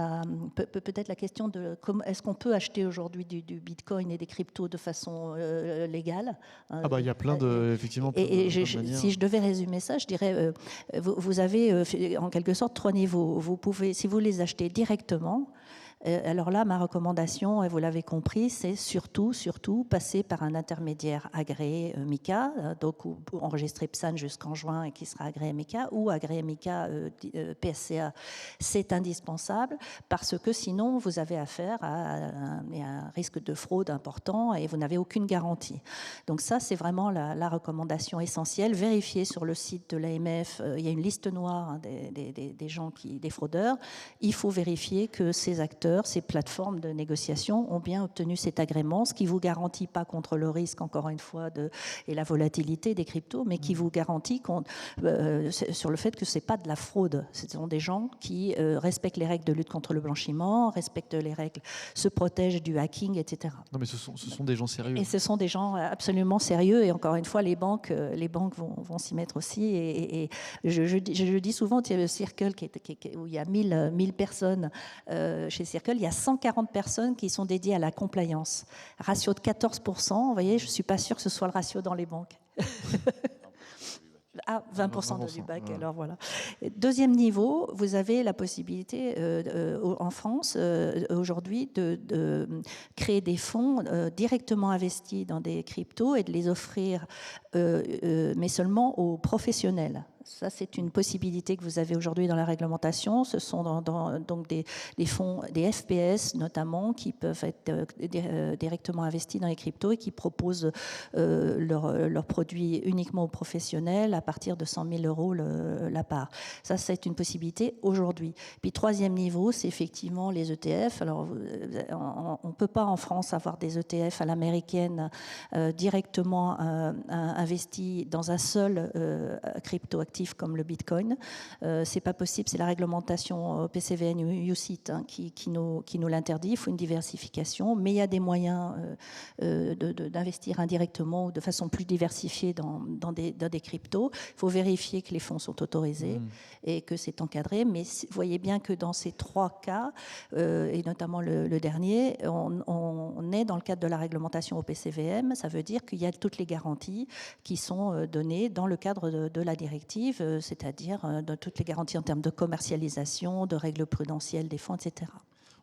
peut-être la question de est-ce qu'on peut acheter aujourd'hui du Bitcoin et des cryptos de façon légale? Il y a plein de, effectivement. Si je devais résumer ça, je dirais vous avez en quelque sorte 3 niveaux. Vous pouvez, si vous les achetez directement, Alors là, ma recommandation, et vous l'avez compris, c'est surtout passer par un intermédiaire agréé MiCA, donc ou enregistrer PSAN jusqu'en juin et qui sera agréé MiCA, ou agréé MiCA PSCA. C'est indispensable parce que sinon vous avez affaire à un risque de fraude important et vous n'avez aucune garantie. Donc ça, c'est vraiment la recommandation essentielle. Vérifiez sur le site de l'AMF, il y a une liste noire des gens des fraudeurs. Il faut vérifier que ces acteurs, ces plateformes de négociation ont bien obtenu cet agrément, ce qui ne vous garantit pas contre le risque, encore une fois, et la volatilité des cryptos, mais qui vous garantit sur le fait que ce n'est pas de la fraude. Ce sont des gens qui respectent les règles de lutte contre le blanchiment, respectent les règles, se protègent du hacking, etc. Non, mais ce sont des gens sérieux. Et ce sont des gens absolument sérieux. Et encore une fois, les banques vont s'y mettre aussi. Et je dis souvent, il y a le Circle où il y a 1000 personnes. Chez Circle, il y a 140 personnes qui sont dédiées à la compliance. Ratio de 14%. Vous voyez, je ne suis pas sûre que ce soit le ratio dans les banques. Ah, 20% de l'UBAC, alors voilà. Deuxième niveau, vous avez la possibilité en France aujourd'hui de créer des fonds directement investis dans des cryptos et de les offrir, mais seulement aux professionnels. Ça, c'est une possibilité que vous avez aujourd'hui dans la réglementation. Ce sont donc des fonds, des FPS notamment, qui peuvent être directement investis dans les cryptos et qui proposent leurs produits uniquement aux professionnels à partir de 100 000 € la part. Ça, c'est une possibilité aujourd'hui. Puis troisième niveau, c'est effectivement les ETF. Alors, on ne peut pas en France avoir des ETF à l'américaine directement investis dans un seul crypto-actif comme le Bitcoin. C'est pas possible, c'est la réglementation PCVN UCITS qui nous l'interdit. Il faut une diversification, mais il y a des moyens d'investir indirectement ou de façon plus diversifiée dans des cryptos. Il faut vérifier que les fonds sont autorisés et que c'est encadré, mais vous voyez bien que dans ces trois cas, et notamment le dernier, on est dans le cadre de la réglementation au PCVM. Ça veut dire qu'il y a toutes les garanties qui sont données dans le cadre de la directive, c'est-à-dire de toutes les garanties en termes de commercialisation, de règles prudentielles des fonds, etc.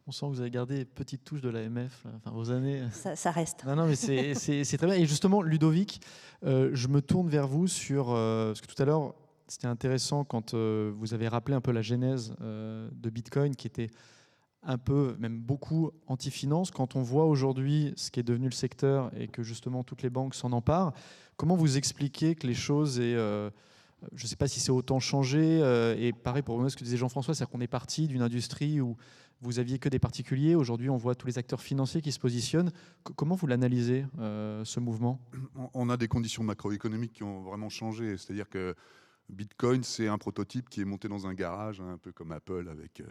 On sent que vous avez gardé petite touche de l'AMF, enfin vos années. Ça reste. Non, mais c'est très bien. Et justement, Ludovic, je me tourne vers vous sur... parce que tout à l'heure, c'était intéressant quand vous avez rappelé un peu la genèse de Bitcoin, qui était un peu, même beaucoup, anti-finance. Quand on voit aujourd'hui ce qui est devenu le secteur et que justement toutes les banques s'en emparent, comment vous expliquez que les choses aient... je ne sais pas si c'est autant changé. Et pareil pour ce que disait Jean-François, c'est-à-dire qu'on est parti d'une industrie où vous aviez que des particuliers. Aujourd'hui, on voit tous les acteurs financiers qui se positionnent. Comment vous l'analysez, ce mouvement ? On a des conditions macroéconomiques qui ont vraiment changé. C'est-à-dire que Bitcoin, c'est un prototype qui est monté dans un garage, un peu comme Apple, avec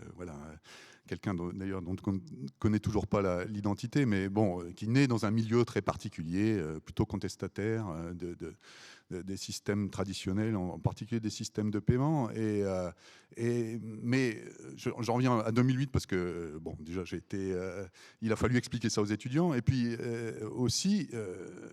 quelqu'un d'ailleurs dont on ne connaît toujours pas l'identité, mais bon, qui naît dans un milieu très particulier, plutôt contestataire des systèmes traditionnels, en particulier des systèmes de paiement. Mais j'en reviens à 2008 parce que, bon, déjà, il a fallu expliquer ça aux étudiants. Et puis aussi,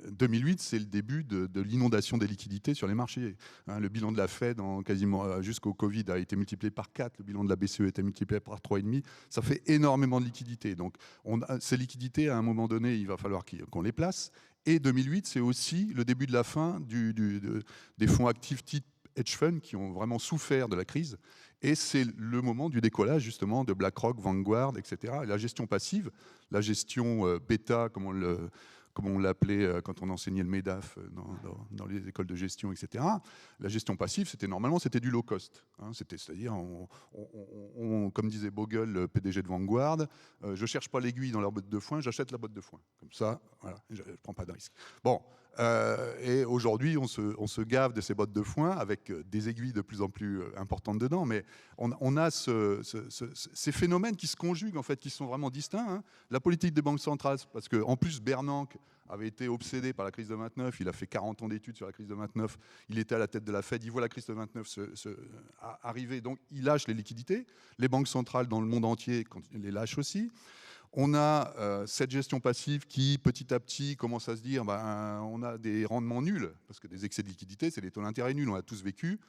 2008, c'est le début de l'inondation des liquidités sur les marchés. Le bilan de la Fed, quasiment jusqu'au Covid, a été multiplié par 4. Le bilan de la BCE a été multiplié par 3,5. Ça fait énormément de liquidités. Donc, ces liquidités, à un moment donné, il va falloir qu'on les place. Et 2008, c'est aussi le début de la fin des fonds actifs type hedge fund qui ont vraiment souffert de la crise. Et c'est le moment du décollage, justement, de BlackRock, Vanguard, etc. Et la gestion passive, la gestion bêta, comme on l'appelait quand on enseignait le MEDAF dans les écoles de gestion, etc. La gestion passive, c'était du low cost. C'est-à-dire, comme disait Bogle, le PDG de Vanguard, je ne cherche pas l'aiguille dans leur botte de foin, j'achète la botte de foin. Comme ça, voilà, je ne prends pas de risque. Bon, et aujourd'hui, on se gave de ces bottes de foin avec des aiguilles de plus en plus importantes dedans, mais on a ces phénomènes qui se conjuguent, en fait, qui sont vraiment distincts. La politique des banques centrales, parce qu'en plus, Bernanke avait été obsédé par la crise de 29, il a fait 40 ans d'études sur la crise de 29, il était à la tête de la Fed, il voit la crise de 29 arriver, donc il lâche les liquidités. Les banques centrales dans le monde entier les lâchent aussi. On a cette gestion passive qui, petit à petit, commence à se dire on a des rendements nuls, parce que des excès de liquidité, c'est des taux d'intérêt nuls, on a tous vécu.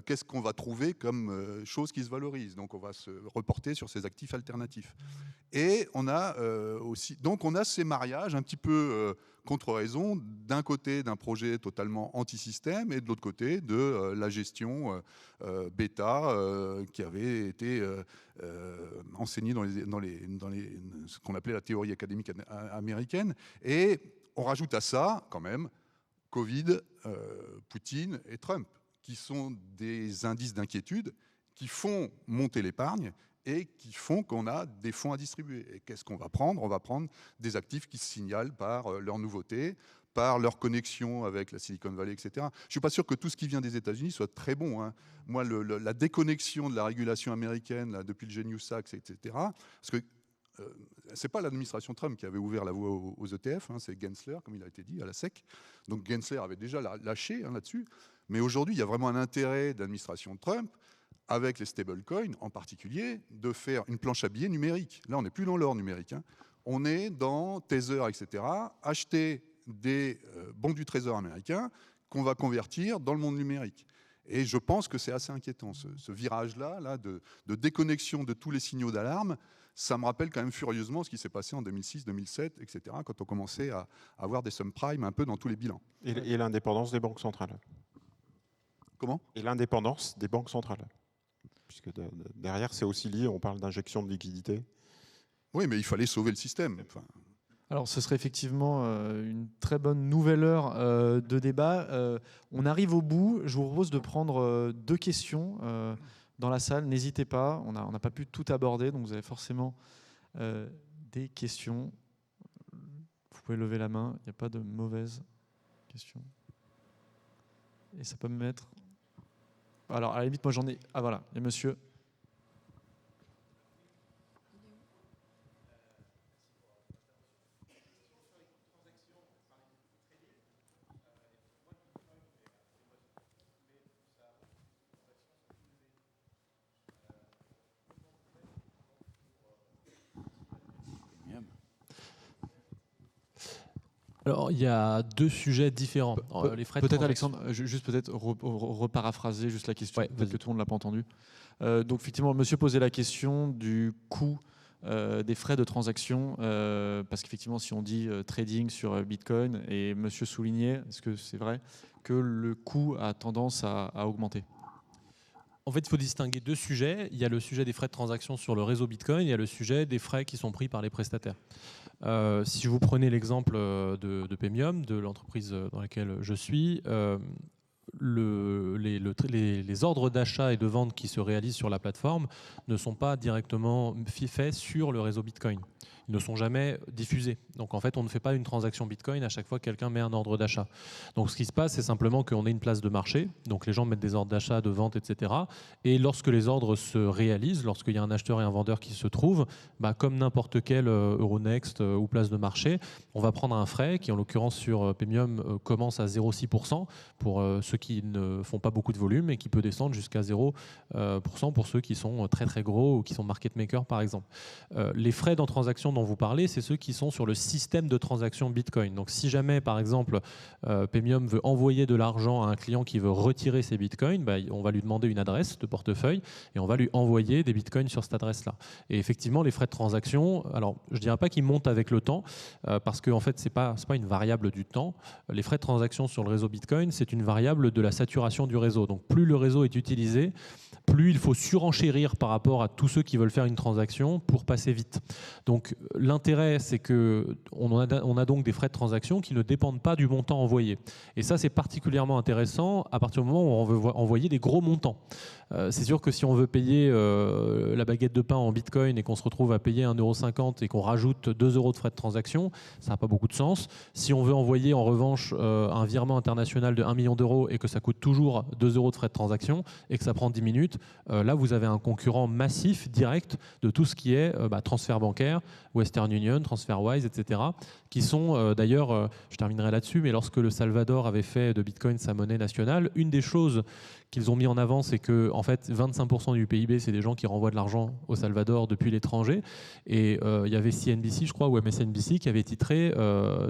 Qu'est-ce qu'on va trouver comme chose qui se valorise? Donc on va se reporter sur ces actifs alternatifs. Et on a aussi, donc on a ces mariages un petit peu contre-raison, d'un côté d'un projet totalement anti-système et de l'autre côté de la gestion bêta qui avait été enseignée dans ce qu'on appelait la théorie académique américaine. Et on rajoute à ça quand même Covid, Poutine et Trump, qui sont des indices d'inquiétude qui font monter l'épargne et qui font qu'on a des fonds à distribuer. Et qu'est-ce qu'on va prendre ? On va prendre des actifs qui se signalent par leur nouveauté, par leur connexion avec la Silicon Valley, etc. Je ne suis pas sûr que tout ce qui vient des États-Unis soit très bon, hein. Moi, la déconnexion de la régulation américaine, là, depuis le Genius Act, etc., parce que ce n'est pas l'administration Trump qui avait ouvert la voie aux ETF, hein, c'est Gensler, comme il a été dit, à la SEC. Donc Gensler avait déjà lâché là-dessus. Mais aujourd'hui, il y a vraiment un intérêt de l'administration Trump, avec les stablecoins en particulier, de faire une planche à billets numérique. Là, on n'est plus dans l'or numérique, hein. On est dans Tether, etc. Acheter des bons du trésor américain qu'on va convertir dans le monde numérique. Et je pense que c'est assez inquiétant, ce virage-là de déconnexion de tous les signaux d'alarme. Ça me rappelle quand même furieusement ce qui s'est passé en 2006, 2007, etc., quand on commençait à avoir des subprimes un peu dans tous les bilans. Et l'indépendance des banques centrales. Comment ? Et l'indépendance des banques centrales. Puisque derrière, c'est aussi lié, on parle d'injection de liquidité. Oui, mais il fallait sauver le système. Enfin... Alors, ce serait effectivement une très bonne nouvelle heure de débat. On arrive au bout. Je vous propose de prendre 2 questions dans la salle. N'hésitez pas. On n'a pas pu tout aborder, donc vous avez forcément des questions. Vous pouvez lever la main. Il n'y a pas de mauvaises questions. Et ça peut me mettre... Alors, à la limite, moi j'en ai... Ah voilà, il y a monsieur. Alors, il y a 2 sujets différents. Les frais de Peut-être transaction. Alexandre, juste peut-être reparaphraser juste la question, Ouais, peut-être que tout le monde ne l'a pas entendu. Donc effectivement, monsieur posait la question du coût des frais de transaction, parce qu'effectivement, si on dit trading sur Bitcoin, et monsieur soulignait, est-ce que c'est vrai, que le coût a tendance à augmenter ? En fait, il faut distinguer 2 sujets. Il y a le sujet des frais de transaction sur le réseau Bitcoin, il y a le sujet des frais qui sont pris par les prestataires. Si vous prenez l'exemple de Pemium, de l'entreprise dans laquelle je suis, les ordres d'achat et de vente qui se réalisent sur la plateforme ne sont pas directement faits sur le réseau Bitcoin. Ils ne sont jamais diffusés. Donc en fait, on ne fait pas une transaction Bitcoin à chaque fois que quelqu'un met un ordre d'achat. Donc ce qui se passe, c'est simplement qu'on ait une place de marché. Donc les gens mettent des ordres d'achat, de vente, etc. Et lorsque les ordres se réalisent, lorsqu'il y a un acheteur et un vendeur qui se trouvent, comme n'importe quel Euronext ou place de marché, on va prendre un frais qui, en l'occurrence sur Pemium, commence à 0,6% pour ceux qui ne font pas beaucoup de volume et qui peut descendre jusqu'à 0% pour ceux qui sont très très gros ou qui sont market makers par exemple. Les frais dans transaction dont vous parlez, c'est ceux qui sont sur le système de transaction Bitcoin. Donc si jamais par exemple Pemium veut envoyer de l'argent à un client qui veut retirer ses Bitcoins, on va lui demander une adresse de portefeuille et on va lui envoyer des Bitcoins sur cette adresse-là. Et effectivement, les frais de transaction, alors je ne dirais pas qu'ils montent avec le temps, parce qu'en fait, ce n'est pas une variable du temps. Les frais de transaction sur le réseau Bitcoin, c'est une variable de la saturation du réseau. Donc plus le réseau est utilisé, plus il faut surenchérir par rapport à tous ceux qui veulent faire une transaction pour passer vite. Donc l'intérêt, c'est qu'on a donc des frais de transaction qui ne dépendent pas du montant envoyé. Et ça, c'est particulièrement intéressant à partir du moment où on veut envoyer des gros montants. C'est sûr que si on veut payer la baguette de pain en Bitcoin et qu'on se retrouve à payer 1,50 € et qu'on rajoute 2 € de frais de transaction, ça n'a pas beaucoup de sens. Si on veut envoyer en revanche un virement international de 1 million d'euros et que ça coûte toujours 2 € de frais de transaction et que ça prend 10 minutes, là vous avez un concurrent massif direct de tout ce qui est transfert bancaire, Western Union, TransferWise, etc. qui sont d'ailleurs, je terminerai là-dessus, mais lorsque le Salvador avait fait de Bitcoin sa monnaie nationale, une des choses qu'ils ont mis en avant, c'est que en fait 25% du PIB, c'est des gens qui renvoient de l'argent au Salvador depuis l'étranger. Et il y avait CNBC, je crois, ou MSNBC, qui avait titré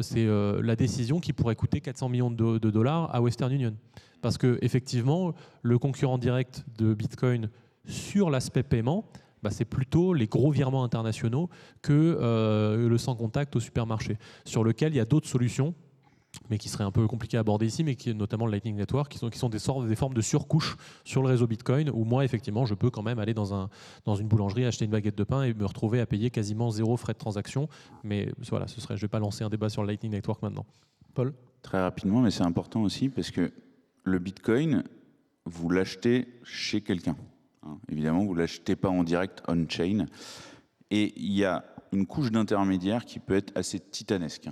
c'est la décision qui pourrait coûter 400 millions de dollars à Western Union. Parce que effectivement, le concurrent direct de Bitcoin sur l'aspect paiement c'est plutôt les gros virements internationaux que le sans contact au supermarché, sur lequel il y a d'autres solutions, mais qui seraient un peu compliquées à aborder ici, mais qui, notamment le Lightning Network, qui sont des formes de surcouches sur le réseau Bitcoin, où moi, effectivement, je peux quand même aller dans une boulangerie, acheter une baguette de pain et me retrouver à payer quasiment 0 frais de transaction. Mais voilà, je ne vais pas lancer un débat sur le Lightning Network maintenant. Paul ? Très rapidement, mais c'est important aussi, parce que le Bitcoin, vous l'achetez chez quelqu'un. Évidemment, vous ne l'achetez pas en direct on-chain. Et il y a une couche d'intermédiaire qui peut être assez titanesque.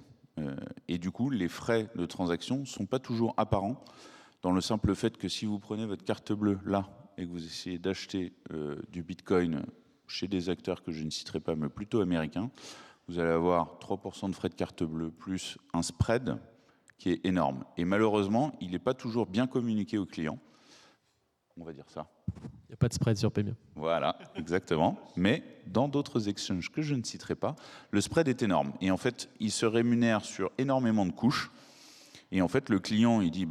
Et du coup, les frais de transaction ne sont pas toujours apparents, dans le simple fait que si vous prenez votre carte bleue là et que vous essayez d'acheter du Bitcoin chez des acteurs que je ne citerai pas, mais plutôt américains, vous allez avoir 3% de frais de carte bleue plus un spread qui est énorme. Et malheureusement, il n'est pas toujours bien communiqué aux clients. On va dire ça. Il n'y a pas de spread sur Paymio. Voilà, exactement. Mais dans d'autres exchanges que je ne citerai pas, le spread est énorme. Et en fait, il se rémunère sur énormément de couches. Et en fait, le client, il dit,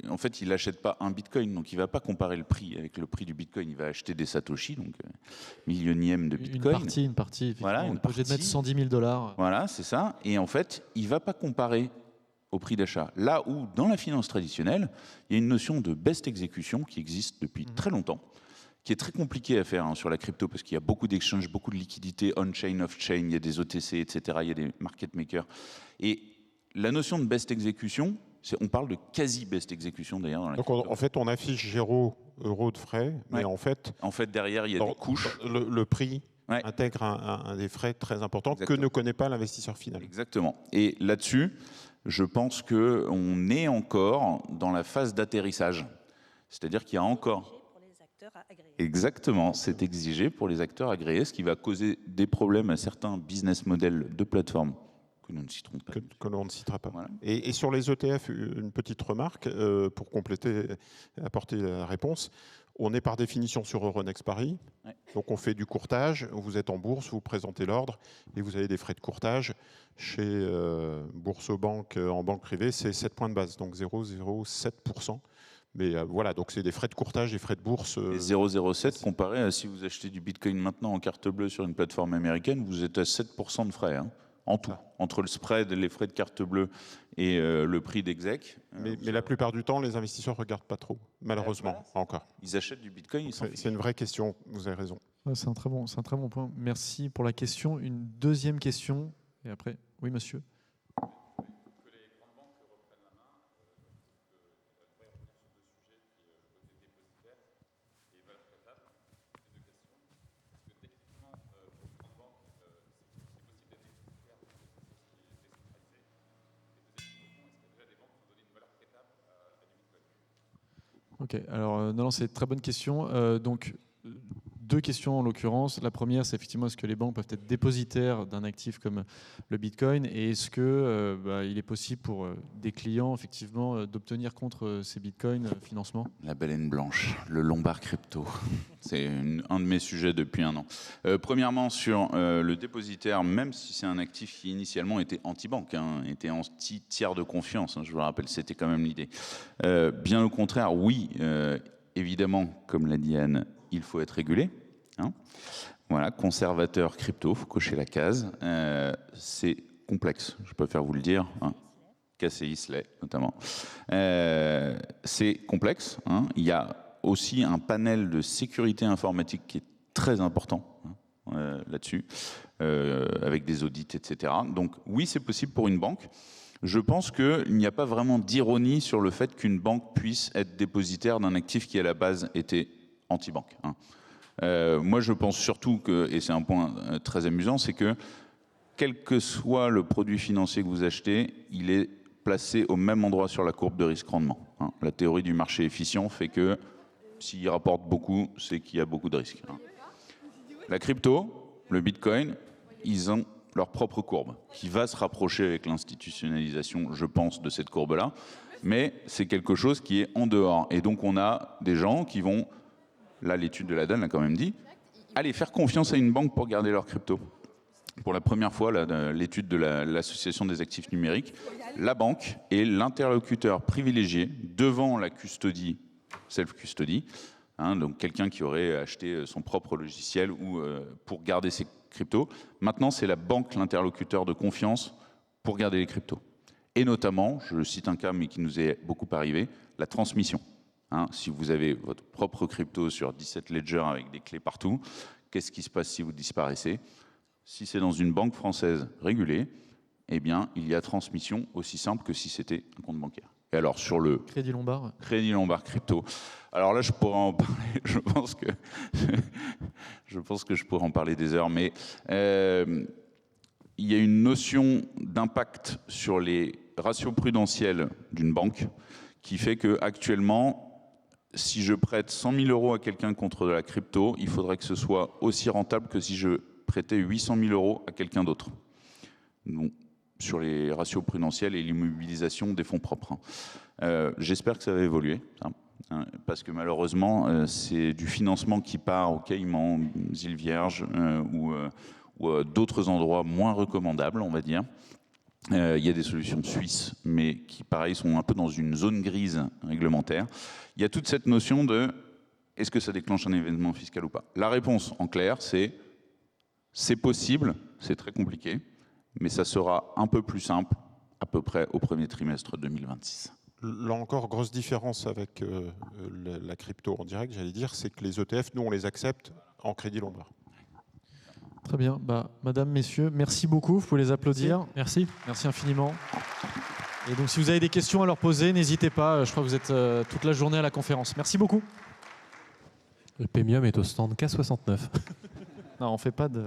en fait, il n'achète pas un Bitcoin, donc il ne va pas comparer le prix avec le prix du Bitcoin. Il va acheter des Satoshi, donc millionième de Bitcoin. Une partie. Voilà, on est obligé de mettre 110 000 $. Voilà, c'est ça. Et en fait, il ne va pas comparer au prix d'achat. Là où, dans la finance traditionnelle, il y a une notion de best execution qui existe depuis très longtemps, qui est très compliquée à faire sur la crypto, parce qu'il y a beaucoup d'exchanges, beaucoup de liquidités, on-chain, off-chain, il y a des OTC, etc., il y a des market makers. Et la notion de best execution, on parle de quasi-best execution d'ailleurs dans la crypto. Donc en fait, on affiche 0 € de frais, mais en fait, derrière, il y a des couches. Le prix intègre un des frais très importants que ne connaît pas l'investisseur final. Exactement. Et là-dessus, je pense qu'on est encore dans la phase d'atterrissage. C'est-à-dire qu'il y a encore... Exactement, c'est exigé pour les acteurs agréés, ce qui va causer des problèmes à certains business models de plateforme que nous ne citerons pas. Que l'on ne citera pas. Voilà. Et sur les ETF, une petite remarque pour compléter et apporter la réponse. On est par définition sur Euronext Paris, donc on fait du courtage, vous êtes en bourse, vous présentez l'ordre et vous avez des frais de courtage. Chez Boursorama en banque privée, c'est 7 points de base, donc 0,07%. Mais voilà, donc c'est des frais de courtage, des frais de bourse. Et 0,07 comparé à si vous achetez du Bitcoin maintenant en carte bleue sur une plateforme américaine, vous êtes à 7% de frais. En tout, entre le spread, les frais de carte bleue et le prix d'exec. Mais la plupart du temps, les investisseurs ne regardent pas trop, malheureusement, encore. Ils achètent du Bitcoin, ils s'en fichent. C'est une vraie question, vous avez raison. C'est un très bon point. Merci pour la question. Une deuxième question, et après, oui monsieur. Ok, alors non, c'est une très bonne question. Donc, deux questions en l'occurrence. La première, c'est effectivement est-ce que les banques peuvent être dépositaires d'un actif comme le Bitcoin et est-ce que il est possible pour des clients effectivement d'obtenir contre ces Bitcoins financement? La baleine blanche, le Lombard crypto, c'est un de mes sujets depuis un an. Premièrement, sur le dépositaire, même si c'est un actif qui initialement était anti-banque, était anti-tiers de confiance, je vous le rappelle, c'était quand même l'idée. Bien au contraire, oui, évidemment, comme l'a dit Anne, il faut être régulé. Voilà, conservateur crypto, il faut cocher la case. C'est complexe, je préfère vous le dire. KCI Slay, notamment. C'est complexe. Il y a aussi un panel de sécurité informatique qui est très important là-dessus, avec des audits, etc. Donc oui, c'est possible pour une banque. Je pense qu'il n'y a pas vraiment d'ironie sur le fait qu'une banque puisse être dépositaire d'un actif qui à la base était anti-banque. Moi, je pense surtout que, et c'est un point très amusant, c'est que quel que soit le produit financier que vous achetez, il est placé au même endroit sur la courbe de risque-rendement. La théorie du marché efficient fait que s'il rapporte beaucoup, c'est qu'il y a beaucoup de risques. La crypto, le Bitcoin, ils ont leur propre courbe, qui va se rapprocher avec l'institutionnalisation, je pense, de cette courbe-là, mais c'est quelque chose qui est en dehors. Et donc on a des gens qui vont, là l'étude de la DAN l'a quand même dit, aller faire confiance à une banque pour garder leur crypto. Pour la première fois, l'étude de l'Association des actifs numériques, la banque est l'interlocuteur privilégié devant la custodie, self-custody, hein, donc quelqu'un qui aurait acheté son propre logiciel ou pour garder ses cryptos. Maintenant, c'est la banque l'interlocuteur de confiance pour garder les cryptos. Et notamment, je cite un cas mais qui nous est beaucoup arrivé, la transmission. Hein, si vous avez votre propre crypto sur 17 ledgers avec des clés partout, qu'est-ce qui se passe si vous disparaissez? Si c'est dans une banque française régulée, eh bien, il y a transmission aussi simple que si c'était un compte bancaire. Et alors, sur le Crédit Lombard. Crédit Lombard Crypto, alors là, je pourrais en parler, je pense que je pourrais en parler des heures, mais il y a une notion d'impact sur les ratios prudentiels d'une banque qui fait qu'actuellement, si je prête 100 000 € à quelqu'un contre de la crypto, il faudrait que ce soit aussi rentable que si je prêtais 800 000 € à quelqu'un d'autre. Donc, sur les ratios prudentiels et l'immobilisation des fonds propres. J'espère que ça va évoluer, hein, parce que malheureusement, c'est du financement qui part au Caïmans, aux îles Vierges ou d'autres endroits moins recommandables, on va dire. Il y a des solutions suisses, mais qui, pareil, sont un peu dans une zone grise réglementaire. Il y a toute cette notion de est-ce que ça déclenche un événement fiscal ou pas? La réponse, en clair, c'est possible, c'est très compliqué, mais ça sera un peu plus simple à peu près au premier trimestre 2026. Là encore, grosse différence avec la crypto en direct, j'allais dire, c'est que les ETF, nous, on les accepte en crédit Lombard. Très bien. Madame, messieurs, merci beaucoup. Vous pouvez les applaudir. Merci. Merci infiniment. Et donc, si vous avez des questions à leur poser, n'hésitez pas. Je crois que vous êtes toute la journée à la conférence. Merci beaucoup. Le Pemium est au stand K69. Non, on ne fait pas de...